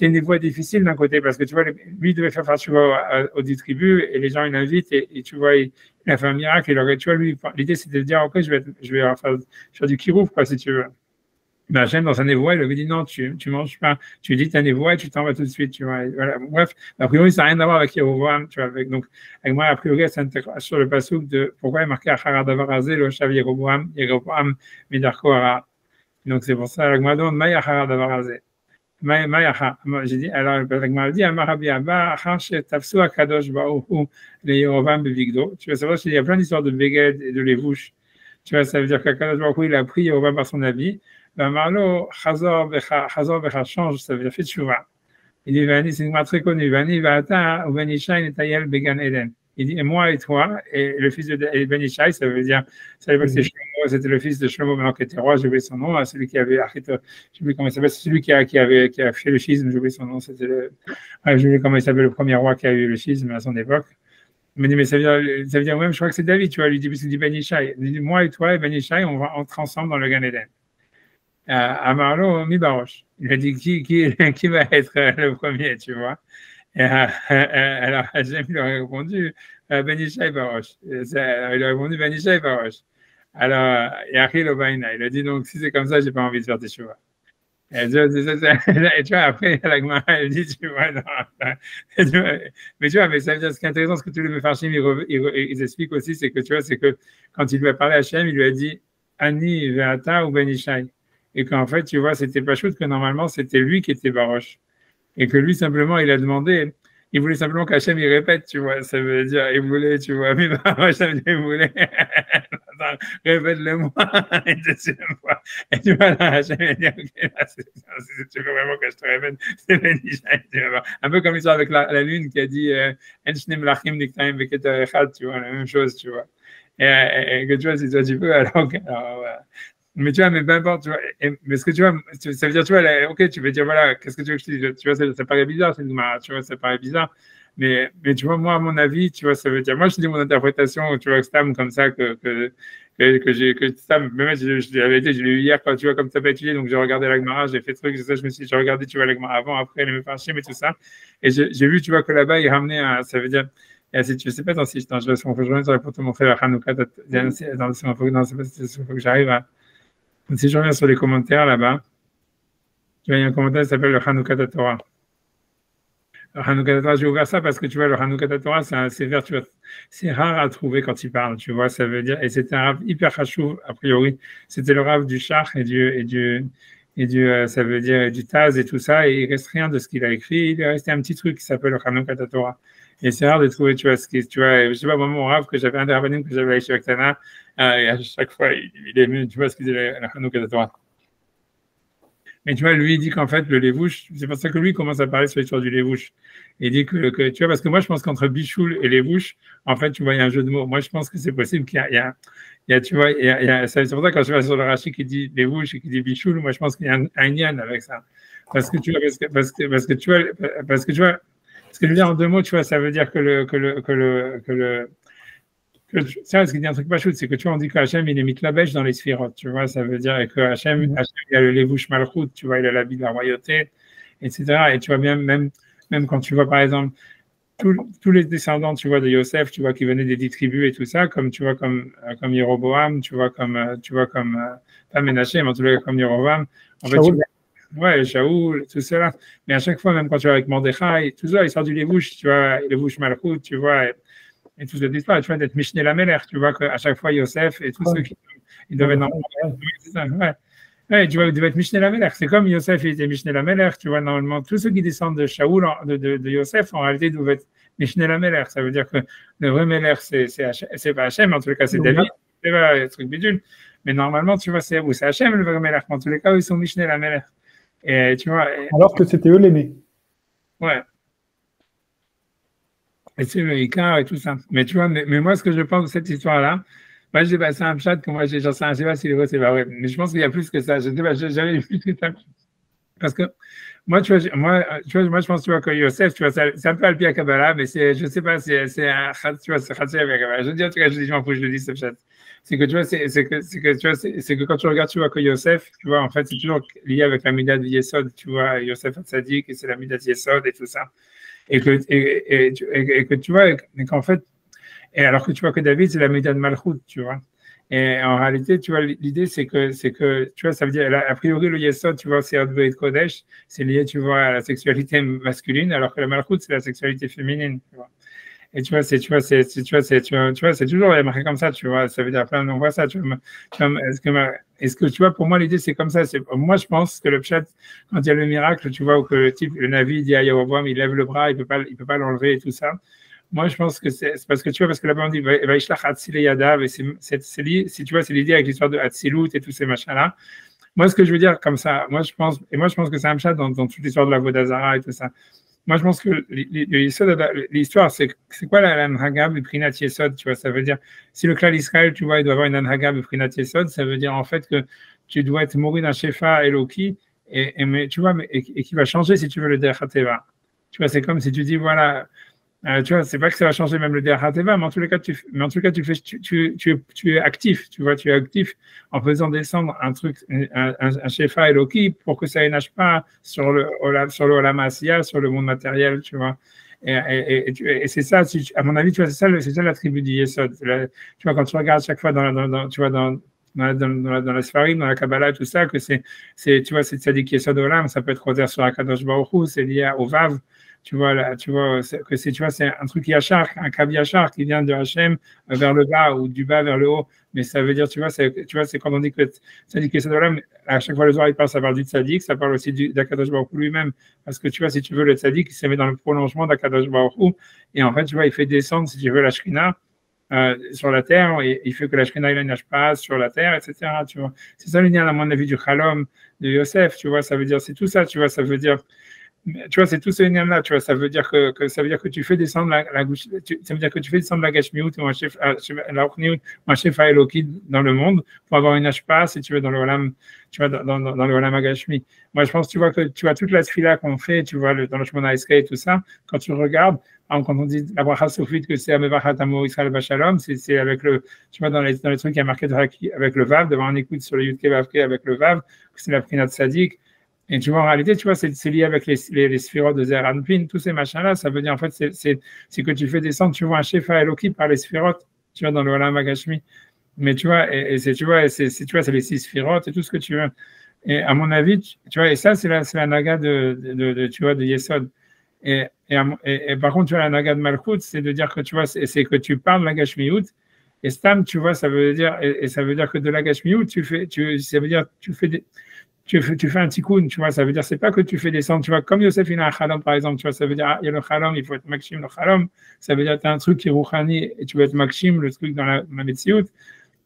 une voix difficile d'un côté, parce que tu vois, lui il devait faire tu vois, aux 10 tribus, et les gens ils l'invitent, et tu vois, il a fait un miracle, et tu vois, lui, l'idée c'était de dire ok, je vais faire du kirouf, quoi, si tu veux. Mais Hachem, dans sa névoie, il avait dit non, tu manges pas, tu dis ta névoie et tu t'en vas tout de suite, tu vois. Voilà. Bref, a priori, ça n'a rien à voir avec Yeroboam, tu vois. Donc, avec moi, a priori, ça s'intègre sur le passouk de pourquoi il est marqué Achara Davarazé, le Shav Yeroboam, Midarko Hara. Donc, c'est pour ça, avec moi, donc, Maï Achara Davarazé. J'ai dit, alors, avec moi, dit, Amarabi Abba, Achash, Tafsou Akadosh Baouhou, le Yeroboam Bevigdo. Tu vas savoir qu'il y a plein d'histoires de Beged et de Levouche. Tu vois, ça veut dire qu'Akadosh Baouhou, il a pris Yeroboam par son habit. Marlo, Chazor Becha change, ça veut dire fait tchouva. Il dit, Vani, c'est une voix très connue. Vani, Vata, ou Benishai, Netayel, Began Eden. Il dit, et moi et toi, et le fils de Benishai, ça veut dire, ça veut dire que c'était le fils de Shlomo, maintenant qui était roi, j'ai oublié son nom, celui qui avait, je sais plus comment il s'appelle, celui qui a fait le schisme, j'ai oublié son nom, c'était j'ai oublié comment il s'appelle, le premier roi qui a eu le schisme à son époque. Il me dit, mais ça veut dire, même, je crois que c'est David, tu vois, lui dit, parce qu'il dit Benishai. Il dit, moi et toi et Benishai, on va entrer ensemble dans le Gan Eden. À Marlo, mi baroche. Il a dit qui va être le premier, tu vois. Et, alors, Hachem lui a répondu, Ben Ishai Barosh. Il a répondu, Ben Ishai Barosh. Alors, Yachil Obaina, il a dit, donc, si c'est comme ça, j'ai pas envie de faire tes choix. Et tu vois, après, la Gemara, elle dit, tu vois, non, mais tu vois, mais ça veut dire, ce qui est intéressant, ce que tous les Mefarshim, ils expliquent aussi, c'est que, tu vois, c'est que quand il lui a parlé à Hachem, il lui a dit, Ani, Veata ou Ben Ishai. Et qu'en fait, tu vois, c'était pas chouette que normalement, c'était lui qui était Baroche. Et que lui, simplement, il a demandé, il voulait simplement qu'Hachem il répète, tu vois. Ça veut dire, il voulait, tu vois, mais Hachem, il voulait, répète-le-moi une deuxième fois. Et tu vois, là, Hachem, il dit, ok, là, si tu veux vraiment que je te répète, c'est Benishaï, tu vas voir. Un peu comme l'histoire avec la lune qui a dit, Enshnem lachim niktaim veketer echad, tu vois, la même chose, tu vois. Et que tu vois, si toi tu peux, alors voilà. Mais tu vois, mais peu importe, tu vois. Mais ce que tu vois, ça veut dire, tu vois, là, ok, tu veux dire, voilà, qu'est-ce que tu veux que je te dise? Tu vois, ça paraît bizarre, tu vois, ça paraît bizarre. Mais tu vois, moi, à mon avis, tu vois, ça veut dire, moi, je te dis mon interprétation, tu vois, Stam, comme ça, Stam, même, je l'avais dit, je l'ai eu hier, quand tu vois, comme tu as étudié, donc j'ai regardé la Gemara, j'ai fait truc, ça, j'ai regardé, tu vois, la Gemara avant, après, les Mefarshim et tout ça. Et j'ai vu, tu vois, que là-bas, il ramenait ça veut dire, je sais pas si je reviens pour te montrer la Hanouka, faut que j'arrive à, si je reviens sur les commentaires là-bas, tu vois, il y a un commentaire qui s'appelle le Hanouka Torah. Le Hanouka Torah, j'ai ouvert ça parce que tu vois, le Hanouka Torah, c'est un sévère, tu vois, c'est rare à trouver quand il parle, tu vois, ça veut dire, et c'était un rave hyper chachouv, a priori. C'était le rave du Shach ça veut dire, du Taz et tout ça, et il reste rien de ce qu'il a écrit. Il est resté un petit truc qui s'appelle le Hanouka Torah. Et c'est rare de trouver, tu vois, tu vois, je sais pas, moi, mon rave, que j'avais un des rabbinim que j'avais avec Tana, et à chaque fois, il aimait, tu vois, ce qu'il disait, le Hanouka Torah. Mais tu vois, lui, il dit qu'en fait, le lévouche, c'est pour ça que lui commence à parler sur l'histoire du lévouche. Il dit tu vois, parce que moi, je pense qu'entre bichoul et lévouche, en fait, tu vois, il y a un jeu de mots. Moi, je pense que c'est possible tu vois, c'est pour ça que quand je vais sur le Rashi qui dit lévouche et qui dit bichoul, moi, je pense qu'il y a un yann avec ça. Parce que tu vois, parce que tu vois, ce que je veux dire en deux mots, tu vois, ça veut dire ça, ce qui dit un truc pas chou, c'est que tu vois, on dit que Hachem, il est mitlabèche dans les sphirotes, tu vois, ça veut dire que Hachem, il a le levouche malchout, tu vois, il a l'habit de la royauté, etc. Et tu vois bien, même quand tu vois, par exemple, tous les descendants, tu vois, de Yosef, tu vois, qui venaient des 10 tribus et tout ça, comme, tu vois, comme Jéroboam, pas Ménaché, mais en tout cas, comme Jéroboam, en fait, ouais, Shaoul, tout cela. Mais à chaque fois, même quand tu vois avec Mordechai, tout ça, il sort du levouche, tu vois, levouche malchout, tu vois, et toute cette histoire, tu vois, d'être Mishneh Lamelech, tu vois, qu'à chaque fois, Yosef et tous ceux qui ils doivent être normalement. Ouais, tu vois, ils doivent être Mishneh Lamelech. C'est comme Yosef, il était Mishneh Lamelech, tu vois, normalement, tous ceux qui descendent de Shaoul, de Yosef, en réalité, doivent être Mishneh Lamelech. Ça veut dire que le vrai Melech, c'est pas Hachem, en tout cas, c'est David, c'est pas le truc bidule. Mais normalement, tu vois, c'est Hachem le vrai Melech. En tous les cas, ils sont Mishneh Lamelech. Et tu vois. Alors que c'était eux l'aîné. Ouais. Et c'est le Icar et tout ça. Mais tu vois, mais moi, ce que je pense de cette histoire-là, moi, j'ai passé un chat que moi, j'en sais pas si c'est vrai, c'est pas vrai. Mais je pense qu'il y a plus que ça. Je sais pas, j'avais plus que ça. Parce que moi, tu vois, moi, je pense, tu vois, que Yosef, tu vois, c'est un peu Alpi Kabbalah, mais je sais pas, c'est un, tu vois, c'est Khatsi avec Kabbalah. Je dis, en tout cas, je dis, je m'en fous, je le dis, ce chat. C'est que, tu vois, c'est que quand tu regardes, tu vois, que Yosef, tu vois, en fait, c'est toujours lié avec la Midat de Yesod, tu vois, Yosef Hatzadik, et c'est la Midat de Yesod et tout ça. Et que tu vois, qu'en fait, et alors que tu vois que David, c'est la média de Malchut, tu vois. Et en réalité, tu vois, l'idée, c'est que, tu vois, ça veut dire, a priori, le Yesod, tu vois, c'est Advé Kodesh, c'est lié, tu vois, à la sexualité masculine, alors que la Malchut, c'est la sexualité féminine, tu vois. Et tu vois, c'est toujours marqué comme ça, tu vois. Ça veut dire, plein, on voit ça, tu vois. Est-ce que, tu vois, pour moi, l'idée, c'est comme ça. Moi, je pense que le pshat, quand il y a le miracle, tu vois, où que le Navi dit à Yahuwah, il lève le bras, il peut pas l'enlever et tout ça. Moi, je pense que c'est parce que, tu vois, parce que là-bas, on dit, Vaishlach Atzile Yadav, et si tu vois, c'est l'idée avec l'histoire de Atzilut et tous ces machins-là. Moi, ce que je veux dire comme ça, moi, je pense que c'est un pshat dans toute l'histoire de la Vodazara et tout ça. Moi, je pense que l'histoire, c'est quoi l'anhaga b'prinat yesod, tu vois, ça veut dire, si le clan Israël, tu vois, il doit avoir une anhaga b'prinat yesod, ça veut dire en fait que tu dois être mourir d'un shefa Eloki, mais tu vois, et qui va changer si tu veux le derech hateva. Tu vois, c'est comme si tu dis, voilà, tu vois, c'est pas que ça va changer même le derech hateva, mais en tous les cas, tu es actif, tu vois, tu es actif en faisant descendre un truc, un shefa Eloki pour que ça nage pas sur le Olam Asiya, sur le monde matériel, tu vois. Et c'est ça, à mon avis, tu vois, c'est ça l'attribut du Yesod. Tu vois, quand tu regardes chaque fois tu vois, dans la Sfarim, dans la Kabbalah, tout ça, que tu vois, c'est Tzadik Yesod Olam, ça peut être Roser sur Akadosh Baruch Hu, c'est lié au Vav, tu vois, là, tu vois, tu vois, c'est un truc Yachar, un Kav Yachar qui vient de Hachem vers le bas ou du bas vers le haut. Mais ça veut dire, tu vois, c'est quand on dit que Tzadik Yesod Olam, à chaque fois le Zohar, il parle, ça parle du Tzadik, ça parle aussi d'Akadosh Baruch Hu lui-même. Parce que tu vois, si tu veux, le Tzadik, il se met dans le prolongement d'Akadosh Baruch Hu. Et en fait, tu vois, il fait descendre, si tu veux, la Shrina sur la terre, et il fait que la Shrina, il nage pas sur la terre, etc. Tu vois, c'est ça le lien, à mon avis, du Chalom de Yosef. Tu vois, ça veut dire, c'est tout ça. Tu vois, ça veut dire, tu vois, c'est tout ce lien-là. Tu vois, ça veut dire ça veut dire que tu fais descendre ça veut dire que tu fais descendre la Gashmiut ou un chef, un chef Eloki dans le monde pour avoir une Hashpa, si tu veux, dans le Olam, tu vois, dans le Olam Agashmi. Moi, je pense, tu vois, que tu vois toute la tefila qu'on fait, tu vois, dans le Shemona Esrei et tout ça, quand tu regardes, quand on dit la bracha soufite que c'est Amevachat Amo Israël Bachalom, c'est avec tu vois, dans les trucs, il y a marqué avec le Vav, devant un écoute sur le Yudke Vavke avec le Vav, que c'est la Prinat Sadik. Et tu vois, en réalité, tu vois, c'est lié avec les sphirotes de Zer Anpin, tous ces machins-là. Ça veut dire, en fait, c'est que tu fais descendre, tu vois, un Shefa Eloki par les sphirotes, tu vois, dans le Olam Agashmi. Mais tu vois, tu vois, c'est les 6 sphirotes et tout ce que tu veux. Et à mon avis, tu vois, et ça, c'est la naga tu vois, de Yesod. Et par contre, tu vois, la naga de Malchut, c'est de dire que, tu vois, c'est que tu parles de la Gashmiut. Et Stam, tu vois, ça veut dire, et ça veut dire que de la Gashmiut, ça veut dire, tu fais un tikkun, tu vois, ça veut dire, c'est pas que tu fais descendre, tu vois, comme Yosef, il a un chalom, par exemple, tu vois, ça veut dire, il y a le chalom, il faut être maxim le chalom, ça veut dire, tu as un truc qui est rouhani, et tu veux être maxim, le truc dans la Metsiout.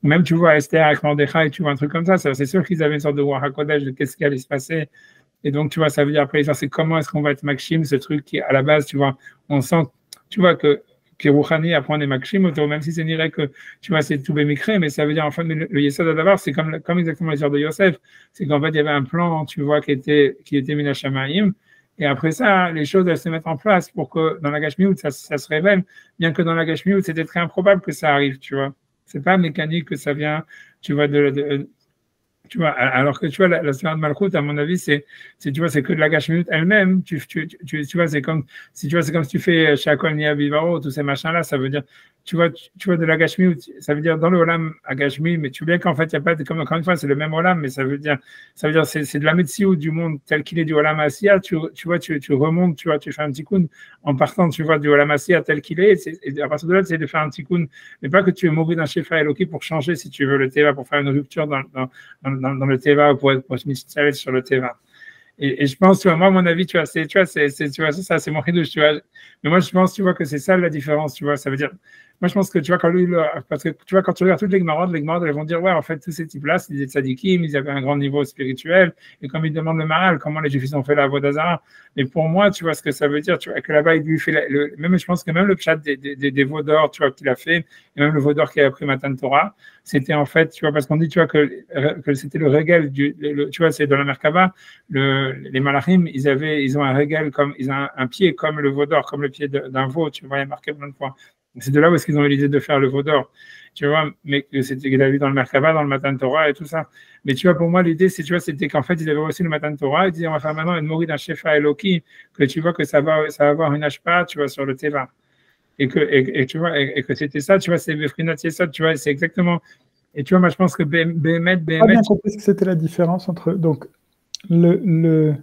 Même, tu vois, Esther avec Mordechai, tu vois, un truc comme ça, c'est sûr qu'ils avaient une sorte de Ruach HaKodesh de qu'est-ce qui allait se passer. Et donc, tu vois, ça veut dire, après, c'est comment est-ce qu'on va être maxim, ce truc qui, à la base, tu vois, on sent, tu vois, que Rouhani apprend des Makshim, même si c'est dirait que, tu vois, c'est tout bémikré, mais ça veut dire, en fait, le Yesod d'abord, c'est comme exactement l'histoire de Yosef. C'est qu'en fait, il y avait un plan, tu vois, qui était Minashamaim. Et après ça, les choses, elles se mettent en place pour que dans la Gashmiut, ça se révèle. Bien que dans la Gashmiut, c'était très improbable que ça arrive, tu vois. C'est pas mécanique que ça vient, tu vois, tu vois, alors que tu vois, la Sphira de Malchut, à mon avis, tu vois, c'est que de la Gashmiut elle-même. Tu vois, c'est comme si tu fais Shakol Nia Bivaro, tous ces machins-là, ça veut dire, tu vois, de la Gashmiut, ça veut dire dans le Olam à Gashmi, mais tu vois bien qu'en fait, il n'y a pas, comme encore une fois, c'est le même Olam, mais ça veut dire, c'est de la Metsiout du monde tel qu'il est du Olam Asiya, tu vois, tu remontes, tu vois, tu fais un tikkun en partant, tu vois, du Olam Asiya tel qu'il est, et à partir de là, tu essaies de faire un tikkun, mais pas que tu es mourir d'un Shefa Eloki pour changer, si tu veux, le Teva, pour faire une rupture dans le Teva pour se mettre sur le Teva. Et je pense, tu vois, moi, à mon avis, tu vois, ça, c'est mon chidouche, tu vois. Mais moi, je pense, tu vois, que c'est ça la différence, tu vois. Ça veut dire, moi, je pense que, tu vois, parce que, tu vois, quand tu regardes toutes les Gemarot, elles vont dire, ouais, en fait, tous ces types-là, c'est des tzadikim, ils avaient un grand niveau spirituel, et comme ils demandent le Maral, comment les Juifs ont fait la Vodazara. Mais pour moi, tu vois, ce que ça veut dire, tu vois, que là-bas, il lui fait, même, je pense que même le pshat des veaux d'or, tu vois, qu'il a fait, et même le veau d'or qui a pris Matan Torah, c'était en fait, tu vois, parce qu'on dit, tu vois, que c'était le régal tu vois, c'est dans la Merkava, les Malachim, ils ont un régal ils ont un pied comme le veau d'or, comme le pied d'un veau, tu vois, il y a marqué plein de fois. C'est de là où est-ce qu'ils ont eu l'idée de faire le veau d'or, tu vois, mais c'était qu'il a vu dans le Merkava, dans le Matan Torah et tout ça. Mais tu vois, pour moi, l'idée, c'était qu'en fait, ils avaient aussi le Matan Torah, ils disaient, on va faire maintenant une mourir d'un Shefa Eloki, que tu vois que ça va avoir une hashpa, tu vois, sur le Teva. Et tu vois, et que c'était ça, tu vois, c'est Befrinat Yesod, tu vois, c'est exactement. Et tu vois, moi, je pense que Béhémet. Pas bien compris ce que c'était la différence entre donc le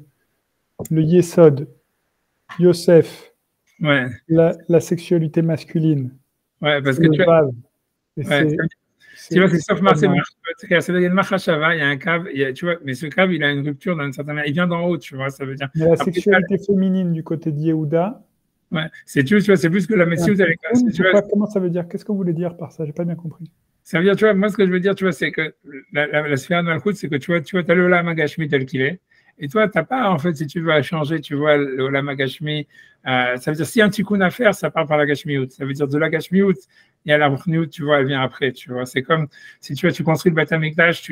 Yesod, Yosef, ouais. la sexualité masculine. Ouais, parce que tu vois. Tu vois, c'est sauf Marseille, il y a une Machashava, il y a un cave, tu vois, mais ce cave, il a une rupture dans une certaine manière. Il vient d'en haut, tu vois, ça veut dire. Mais la sexualité féminine du côté de Yehuda. Ouais, tu vois, c'est plus que la Messiouth avec comment ça veut dire? Qu'est-ce que vous voulez dire par ça? J'ai pas bien compris. Ça veut dire, tu vois, moi, ce que je veux dire, tu vois, c'est que la sphère de Malchut, c'est que tu vois, tu as le Olam Agashmi tel qu'il est. Et toi, tu n'as pas, en fait, si tu veux changer, tu vois, le Olam Agashmi, ça veut dire, si un tikkun à faire, ça part par la Gashmiout. Ça veut dire, de la Gashmiout, il y a la Ruchniut, tu vois, elle vient après, tu vois. C'est comme, si tu vois, tu construis le Beth Amikdash,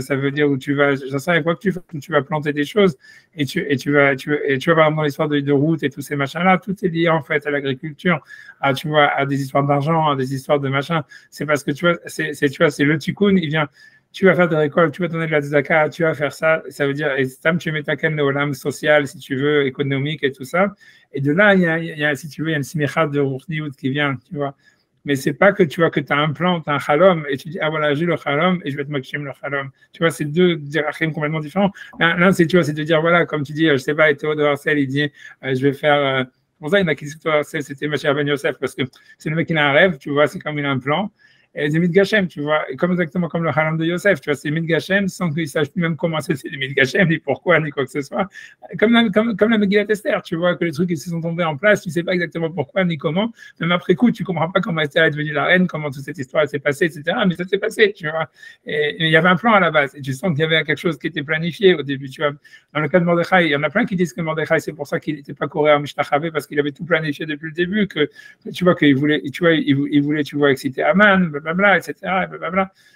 ça veut dire où tu vas, j'en sais rien quoi que tu vas planter des choses, et tu vas, par exemple, dans l'histoire de route et tous ces machins-là, tout est lié, en fait, à l'agriculture, tu vois, à des histoires d'argent, à des histoires de machin. C'est parce que, tu vois, c'est le tikkun, il vient, tu vas faire des récoltes, tu vas donner de la tzedaka, tu vas faire ça, ça veut dire, et tu mets ta canne au lame social, si tu veux, économique et tout ça. Et de là, si tu veux, il y a une simichat de Ruchniut qui vient, tu vois. Mais c'est pas que tu vois que tu as un plan, tu as un chalom, et tu dis, ah voilà, j'ai le chalom, et je vais te makshim le chalom. Tu vois, c'est deux dirachim complètement différents. L'un, c'est, tu vois, c'est de dire, voilà, comme tu dis, je sais pas, et Théodore Arcel, il dit, je vais faire, pour ça, il y en a qui disent que Théodore Arcel, c'était Mashiach Ben Yosef, parce que c'est le mec qui a un rêve, tu vois, c'est comme il a un plan. Et c'est Midgashem, tu vois, exactement comme le Halam de Yosef, tu vois, c'est Midgashem sans qu'il sache même comment c'est Midgashem, ni pourquoi, ni quoi que ce soit. Comme la Megillat Esther, tu vois, que les trucs ils se sont tombés en place, tu ne sais pas exactement pourquoi, ni comment. Même après coup, tu ne comprends pas comment Esther est devenue la reine, comment toute cette histoire s'est passée, etc. Mais ça s'est passé, tu vois. Et il y avait un plan à la base. Et tu sens qu'il y avait quelque chose qui était planifié au début, tu vois. Dans le cas de Mordechai, il y en a plein qui disent que Mordechai, c'est pour ça qu'il n'était pas couré à Mishtachaveh, parce qu'il avait tout planifié depuis le début, que tu vois, qu'il voulait, tu vois, il voulait, tu vois, exciter Aman, blablabla, etc.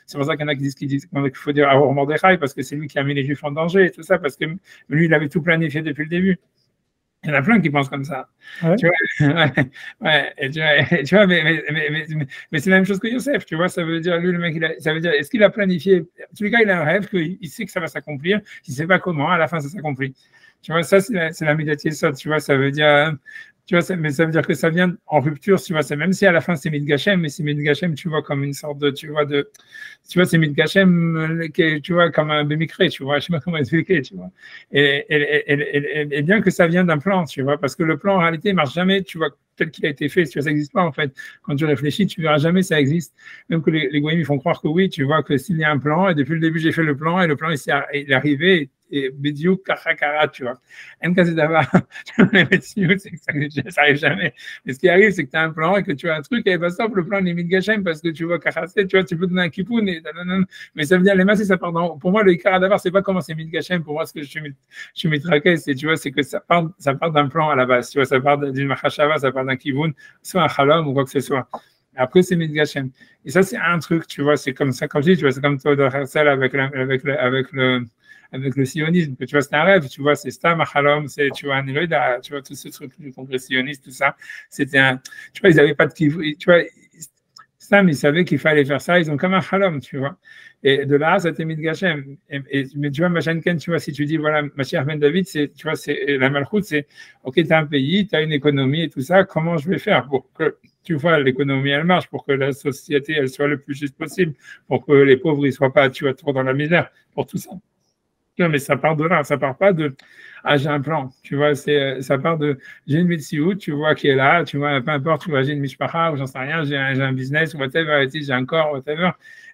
C'est pour ça qu'il y en a qui disent qu'il faut dire à Mordechai parce que c'est lui qui a mis les Juifs en danger et tout ça, parce que lui, il avait tout planifié depuis le début. Il y en a plein qui pensent comme ça. Ouais. Tu vois, tu vois mais c'est la même chose que Yosef, tu vois, ça veut dire, lui, le mec, ça veut dire, est-ce qu'il a planifié, en tous les cas, il a un rêve, qu'il sait que ça va s'accomplir, il ne sait pas comment, à la fin, ça s'accomplit. Tu vois, ça, c'est la médiatie de tu vois, ça veut dire, tu vois, mais ça veut dire que ça vient en rupture, tu vois, c'est même si à la fin c'est Midgashem, mais c'est Midgashem, tu vois, comme une sorte de, tu vois, c'est Midgashem, tu vois, comme un bémicré, tu vois, je sais pas comment expliquer, tu vois. Et bien que ça vient d'un plan, tu vois, parce que le plan en réalité marche jamais, tu vois, tel qu'il a été fait, tu vois, ça n'existe pas en fait. Quand tu réfléchis, tu verras jamais ça existe. Même que les goïms, ils font croire que oui, tu vois, que s'il y a un plan, et depuis le début j'ai fait le plan, et le plan il est arrivé, et Bédiou, Kachakara, tu vois. Nkazedava, ça arrive jamais. Mais ce qui arrive, c'est que tu as un plan et que tu as un truc, et ben stop, le plan il est Midgashem parce que tu vois Kachasé, tu vois, tu peux donner un kippoun, mais ça veut dire les masses, ça part dans. Pour moi, le Ikaradavar, c'est pas comment c'est Midgashem, pour moi, ce que je suis mitraqué, c'est, tu vois, c'est que ça part d'un plan à la base, tu vois, ça part d'une Machashava, ça part d'un kibboun, soit un Chalom ou quoi que ce soit. Après, c'est Midgashem. Et ça, c'est un truc, tu vois, c'est comme ça, comme je dis, tu vois, c'est comme Théodore Herzl avec le sionisme, que tu vois, c'est un rêve, tu vois, c'est Stam, Achalom, c'est, tu vois, un Eloïda, tu vois, tout ce truc du congrès sioniste, tout ça, c'était un, tu vois, ils n'avaient pas de tu vois, Stam, ils savaient qu'il fallait faire ça, ils ont comme un Chalom, tu vois. Et de là, ça t'est mis de Gachem. Mais tu vois, Machanken, tu vois, si tu dis, voilà, Mashiach Ben David, c'est, tu vois, c'est, la Malchoute, c'est, ok, tu as un pays, tu as une économie et tout ça, comment je vais faire pour que, tu vois, l'économie, elle marche, pour que la société, elle soit le plus juste possible, pour que les pauvres, ils soient pas, tu vois, trop dans la misère, pour tout ça. Non, mais ça part de là, ça part pas de ah j'ai un plan, tu vois, ça part de j'ai une médecine, tu vois, qui est là, tu vois, peu importe, tu vois, j'ai une mishpacha ou j'en sais rien, j'ai un business, whatever, j'ai un corps, whatever.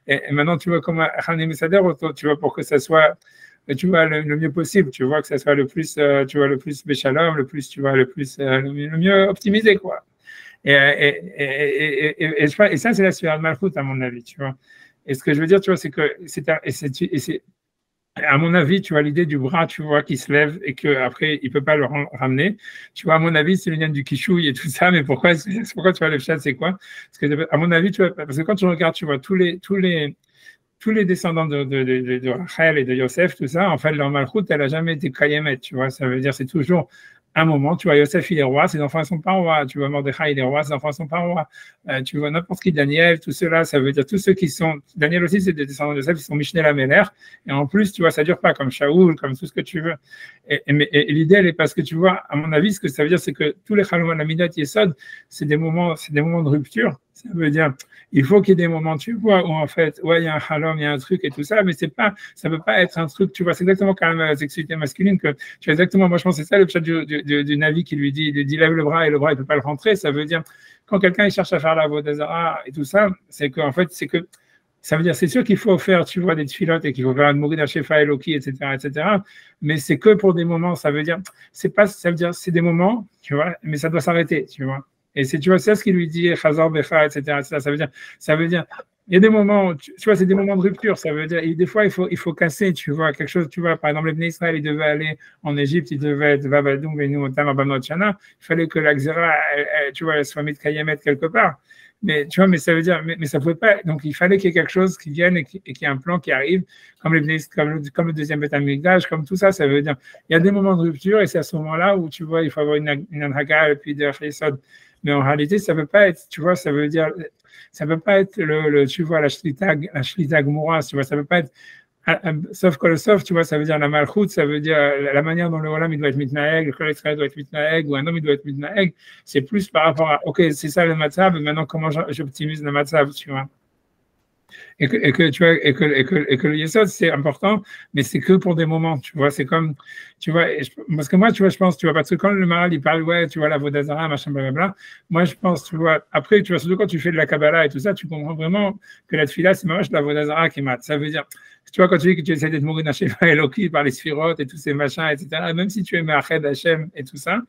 Et maintenant, tu vois, comment Hané Messader, tu vois, pour que ça soit, tu vois, le mieux possible, tu vois, que ça soit le plus, tu vois, le plus béchalom, le plus, tu vois, le mieux optimisé, quoi. Et ça, c'est la sueur de Malchut, à mon avis, tu vois. Et ce que je veux dire, tu vois, c'est que c'est à mon avis, tu vois l'idée du bras, tu vois, qui se lève et qu'après, il ne peut pas le ramener. Tu vois, à mon avis, c'est le lien du kishouille et tout ça, mais pourquoi tu vois, le chat, c'est quoi? Parce que, à mon avis, tu vois, parce que quand tu regardes, tu vois, tous les descendants de Rachel et de Yosef, tout ça, en fait, leur malchoute, elle n'a jamais été kayemet, tu vois, ça veut dire, c'est toujours un moment, tu vois, Yosef, il est roi, ses enfants ne sont pas rois, tu vois, Mordechai, il est roi, ses enfants ne sont pas rois, tu vois, n'importe qui, Daniel, tout cela, ça veut dire tous ceux qui sont, Daniel aussi, c'est des descendants de Yosef, ils sont Mishneh Lameler, et en plus, tu vois, ça ne dure pas, comme Shaoul, comme tout ce que tu veux. Et l'idée, elle est parce que, tu vois, à mon avis, ce que ça veut dire, c'est que tous les Chalom Amidat Yesod, c'est des moments de rupture. Ça veut dire, il faut qu'il y ait des moments, tu vois, où en fait, ouais, il y a un halom, il y a un truc et tout ça, mais ça peut pas être un truc, tu vois, c'est exactement quand même la sexualité masculine que, tu vois, exactement, moi je pense que c'est ça le chat du Navi qui lui dit, lève le bras et le bras, il peut pas le rentrer. Ça veut dire, quand quelqu'un, il cherche à faire la Vodazara et tout ça, c'est qu'en fait, ça veut dire, c'est sûr qu'il faut faire, tu vois, des tfilotes et qu'il faut faire un mourir d'Achefa Eloki, etc., mais c'est que pour des moments, ça veut dire, ça veut dire, c'est des moments, tu vois, mais ça doit s'arrêter, tu vois. Et c'est, tu vois, c'est ce qu'il lui dit, Chazor Becha, etc., ça veut dire, il y a des moments, tu vois, c'est des moments de rupture, ça veut dire, et des fois, il faut casser, tu vois, quelque chose, tu vois, par exemple, les Bnei Israël, ils devaient aller en Égypte, ils devaient être Vabadoum, Venu, Otam, Abanot, Shana, il fallait que la Xéra, tu vois, elle soit mise Kayemet quelque part. Mais tu vois, mais ça veut dire, mais ça pouvait pas. Donc il fallait qu'il y ait quelque chose qui vienne et qu'il y ait un plan qui arrive, comme le deuxième Beth Amikdash, comme tout ça. Ça veut dire, il y a des moments de rupture et c'est à ce moment-là où tu vois, il faut avoir une anhaga et puis des chesed. Mais en réalité, ça veut pas être, tu vois, ça veut dire, ça peut pas être tu vois, la shlita gmura, tu vois, ça peut pas être sauf que le sauf, tu vois, ça veut dire la malchoute, ça veut dire la manière dont le olam il doit être mitnaeg, le kol Israël doit être mitnaeg, ou un homme il doit être mitnaeg, c'est plus par rapport à, ok, c'est ça le matzav, maintenant comment j'optimise le matzav, tu vois. Tu vois, et que le yesod, c'est important, mais c'est que pour des moments, tu vois, c'est comme, tu vois, parce que moi, tu vois, je pense, tu vois, parce que quand le maral, il parle, ouais, tu vois, la vodazara, machin, blablabla, moi, je pense, tu vois, après, tu vois, surtout quand tu fais de la Kabbalah et tout ça, tu comprends vraiment que la tefila, c'est vraiment la vodazara qui mate. Ça veut dire, tu vois, quand tu dis que tu essaies d'être mouru d'un Sheva Eloki par les sphirotes et tous ces machins, etc., même si tu es Me'ached Hashem et tout ça,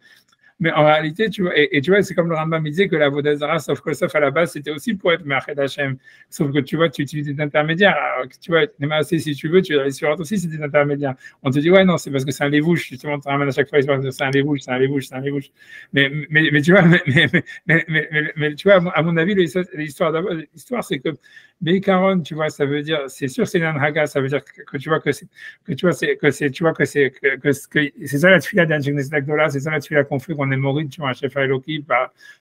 mais en réalité, tu vois, et tu vois, c'est comme le Rambam disait que la Vodazara, sauf que sauf à la base, c'était aussi pour être Me'ached Hashem. Sauf que tu vois, tu utilises des intermédiaires. Alors, tu vois, Nemassé, si tu veux, tu as les suivantes aussi, c'est des intermédiaires. On te dit, ouais, non, c'est parce que c'est un lévouche. Justement, on te ramène à chaque fois, c'est un lévouche, c'est un lévouche, c'est un lévouche. Mais tu vois, mais tu vois, à mon avis, l'histoire, c'est que Beikaron, tu vois, ça veut dire, c'est sûr, c'est Nanhaga, ça veut dire que tu vois que c'est, tu vois que c'est ça la tefila d'Anjegnes Lagdola, c'est ça la tefila qu'on fait, qu'on est moride, tu vois, un chef Eloki,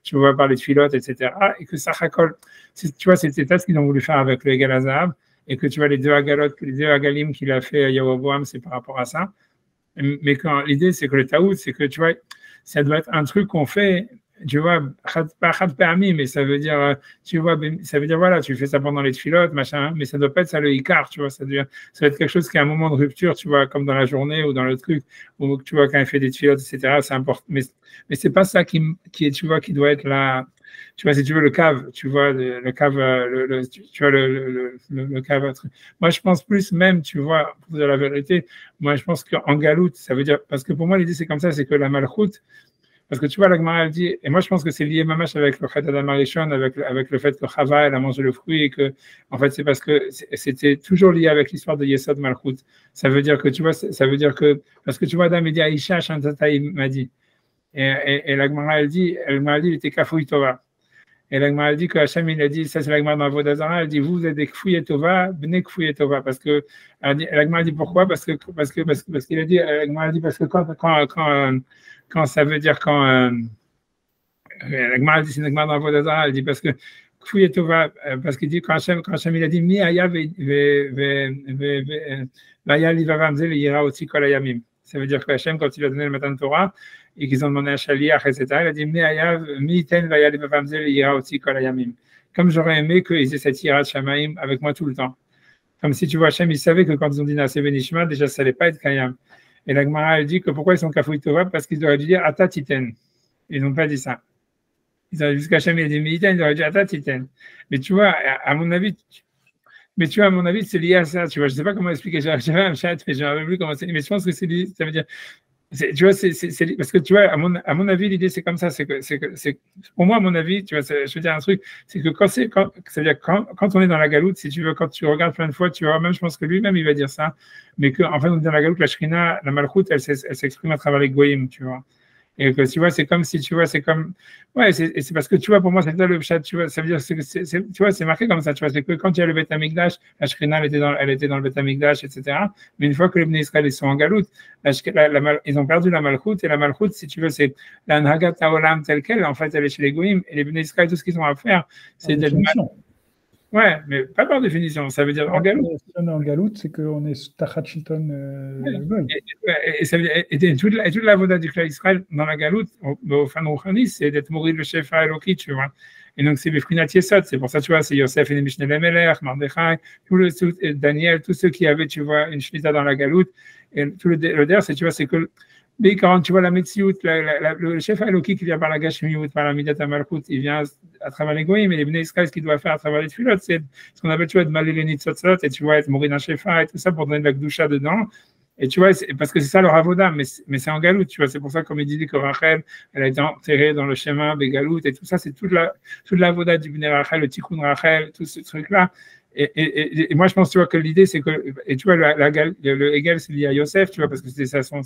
tu vois, par les tfilotes, etc. Et que ça racole, tu vois, c'était ça ce qu'ils ont voulu faire avec le Egal Azab, et que tu vois, les deux Agalim qu'il a fait à Yaroboam, c'est par rapport à ça. Mais quand l'idée, c'est que le taout, c'est que tu vois, ça doit être un truc qu'on fait, tu vois, pas permis, mais ça veut dire, tu vois, ça veut dire, voilà, tu fais ça pendant les filotes, machin, mais ça doit pas être ça le Icar, tu vois, ça doit être quelque chose qui est un moment de rupture, tu vois, comme dans la journée ou dans le truc, où tu vois, quand il fait des filotes, etc., c'est important, mais c'est pas ça qui est, tu vois, qui doit être là. Tu vois, si tu veux, le cave, tu vois, le cave, tu vois, le cave. Moi, je pense plus même, tu vois, pour dire la vérité, moi, je pense qu'en galoute, ça veut dire, parce que pour moi, l'idée, c'est comme ça, c'est que la malchoute, parce que tu vois, la Gemara, elle dit, et moi, je pense que c'est lié mamash avec le Chet Adam Arishon, avec le fait que Chava, elle a mangé le fruit, et que, en fait, c'est parce que c'était toujours lié avec l'histoire de Yesod Malchut. Ça veut dire que, tu vois, ça veut dire que, parce que tu vois, Adam, il dit, Aïcha, Shantataï, m'a dit. Et la Gemara, elle dit, il était Kafouï Tova. Et la Gemara dit que Hachem, il a dit, ça c'est la Gemara dans Vodazara, elle dit, vous êtes des Kfouye Tova, Bne Kfouye Tova. Parce que, la Gemara dit pourquoi? Parce qu'il a dit, la Gemara dit, parce que quand ça veut dire la Gemara dit, c'est la Gemara dans Vodazara, elle dit, parce que Kfouye Tova, parce qu'il dit, quand Hachem, il a dit, Mi Aya Vaya Livavam Zel Yira Otsi Kol Hayamim. Ça veut dire que Hachem, quand il a donné le matin de Torah, et qu'ils ont demandé à Shaliach, etc., il a dit, comme j'aurais aimé qu'ils aient cette ira de Shamaim avec moi tout le temps. Comme si tu vois, Hachem, ils savaient que quand ils ont dit Naseh Benishma, déjà, ça n'allait pas être Kayam. Et la Gemara, elle dit que pourquoi ils sont Kafouï Tova? Parce qu'ils auraient dû dire Ata Titen. Ils n'ont pas dit ça. Ils auraient jusqu'à Hachem, il a dit Militen, ils auraient dit Ata Titen. Mais tu vois, à mon avis, c'est lié à ça. Tu vois, je ne sais pas comment expliquer. J'avais un chat, mais je ne me rappelle plus comment c'est. Mais je pense que c'est lié. Ça veut dire, tu vois, parce que tu vois, à mon avis, l'idée c'est comme ça, c'est pour moi, à mon avis, tu vois, je veux dire un truc, c'est que quand on est dans la galoute, si tu veux, quand tu regardes plein de fois, tu vois, même je pense que lui-même il va dire ça, mais qu'en fait, on est dans la galoute, la shrina, la malchoute, elle s'exprime à travers les goyim, tu vois. Et que tu vois, c'est comme si, tu vois, c'est comme. Ouais, c'est parce que tu vois, pour moi, c'est ça le chat, tu vois, ça veut dire, tu vois, c'est marqué comme ça, tu vois, c'est que quand il y a le Beth Amikdash, la Shrina, elle était dans le Beth Amikdash, etc. Mais une fois que les Bnei Israël, ils sont en galoute, ils ont perdu la Malchoute, et la Malchoute, si tu veux, c'est la Nhagat Haolam telle qu'elle, en fait, elle est chez les Goïm, et les Bnei Israël, tout ce qu'ils ont à faire, c'est d'être. Ouais, mais pas par définition, ça veut dire en galoute. Si on est en galoute, c'est qu'on est Tachat Shilton Goy. Et toute la voda du clan Israël dans la galoute, au fin de c'est d'être mourir le chef à Eloki, tu vois. Et donc, c'est Befrinat Yesod, c'est pour ça, tu vois, c'est Yosef et les Mishneh Lemelech, Mordechai, Daniel, tous ceux qui avaient, tu vois, une shlita dans la galoute. Et tout le der, c'est, tu vois, c'est que mais quand tu vois la Metsiout, le chef Eloki qui vient par la Gashmiout, par la Midat Malchut, il vient à travers les Goïm, mais les Bnei Israël, ce qu'il doit faire à travers les Tfilotes, c'est ce qu'on appelle, tu vois, de maler les Nitzotzot, et tu vois, être mourir d'un chef et tout ça pour donner de la Gdusha dedans. Et tu vois, parce que c'est ça leur avoda, mais c'est en galoute, tu vois, c'est pour ça, comme il dit que Rachel, elle a été enterrée dans le schéma des galoutes, et tout ça, c'est toute la voda du Bnei Rachel, le Tikkun Rachel, tout ce truc-là. Et moi, je pense, tu vois, que l'idée, c'est que, et tu vois, le Hegel, c'est lié à Yosef, tu vois, parce que c'est ça son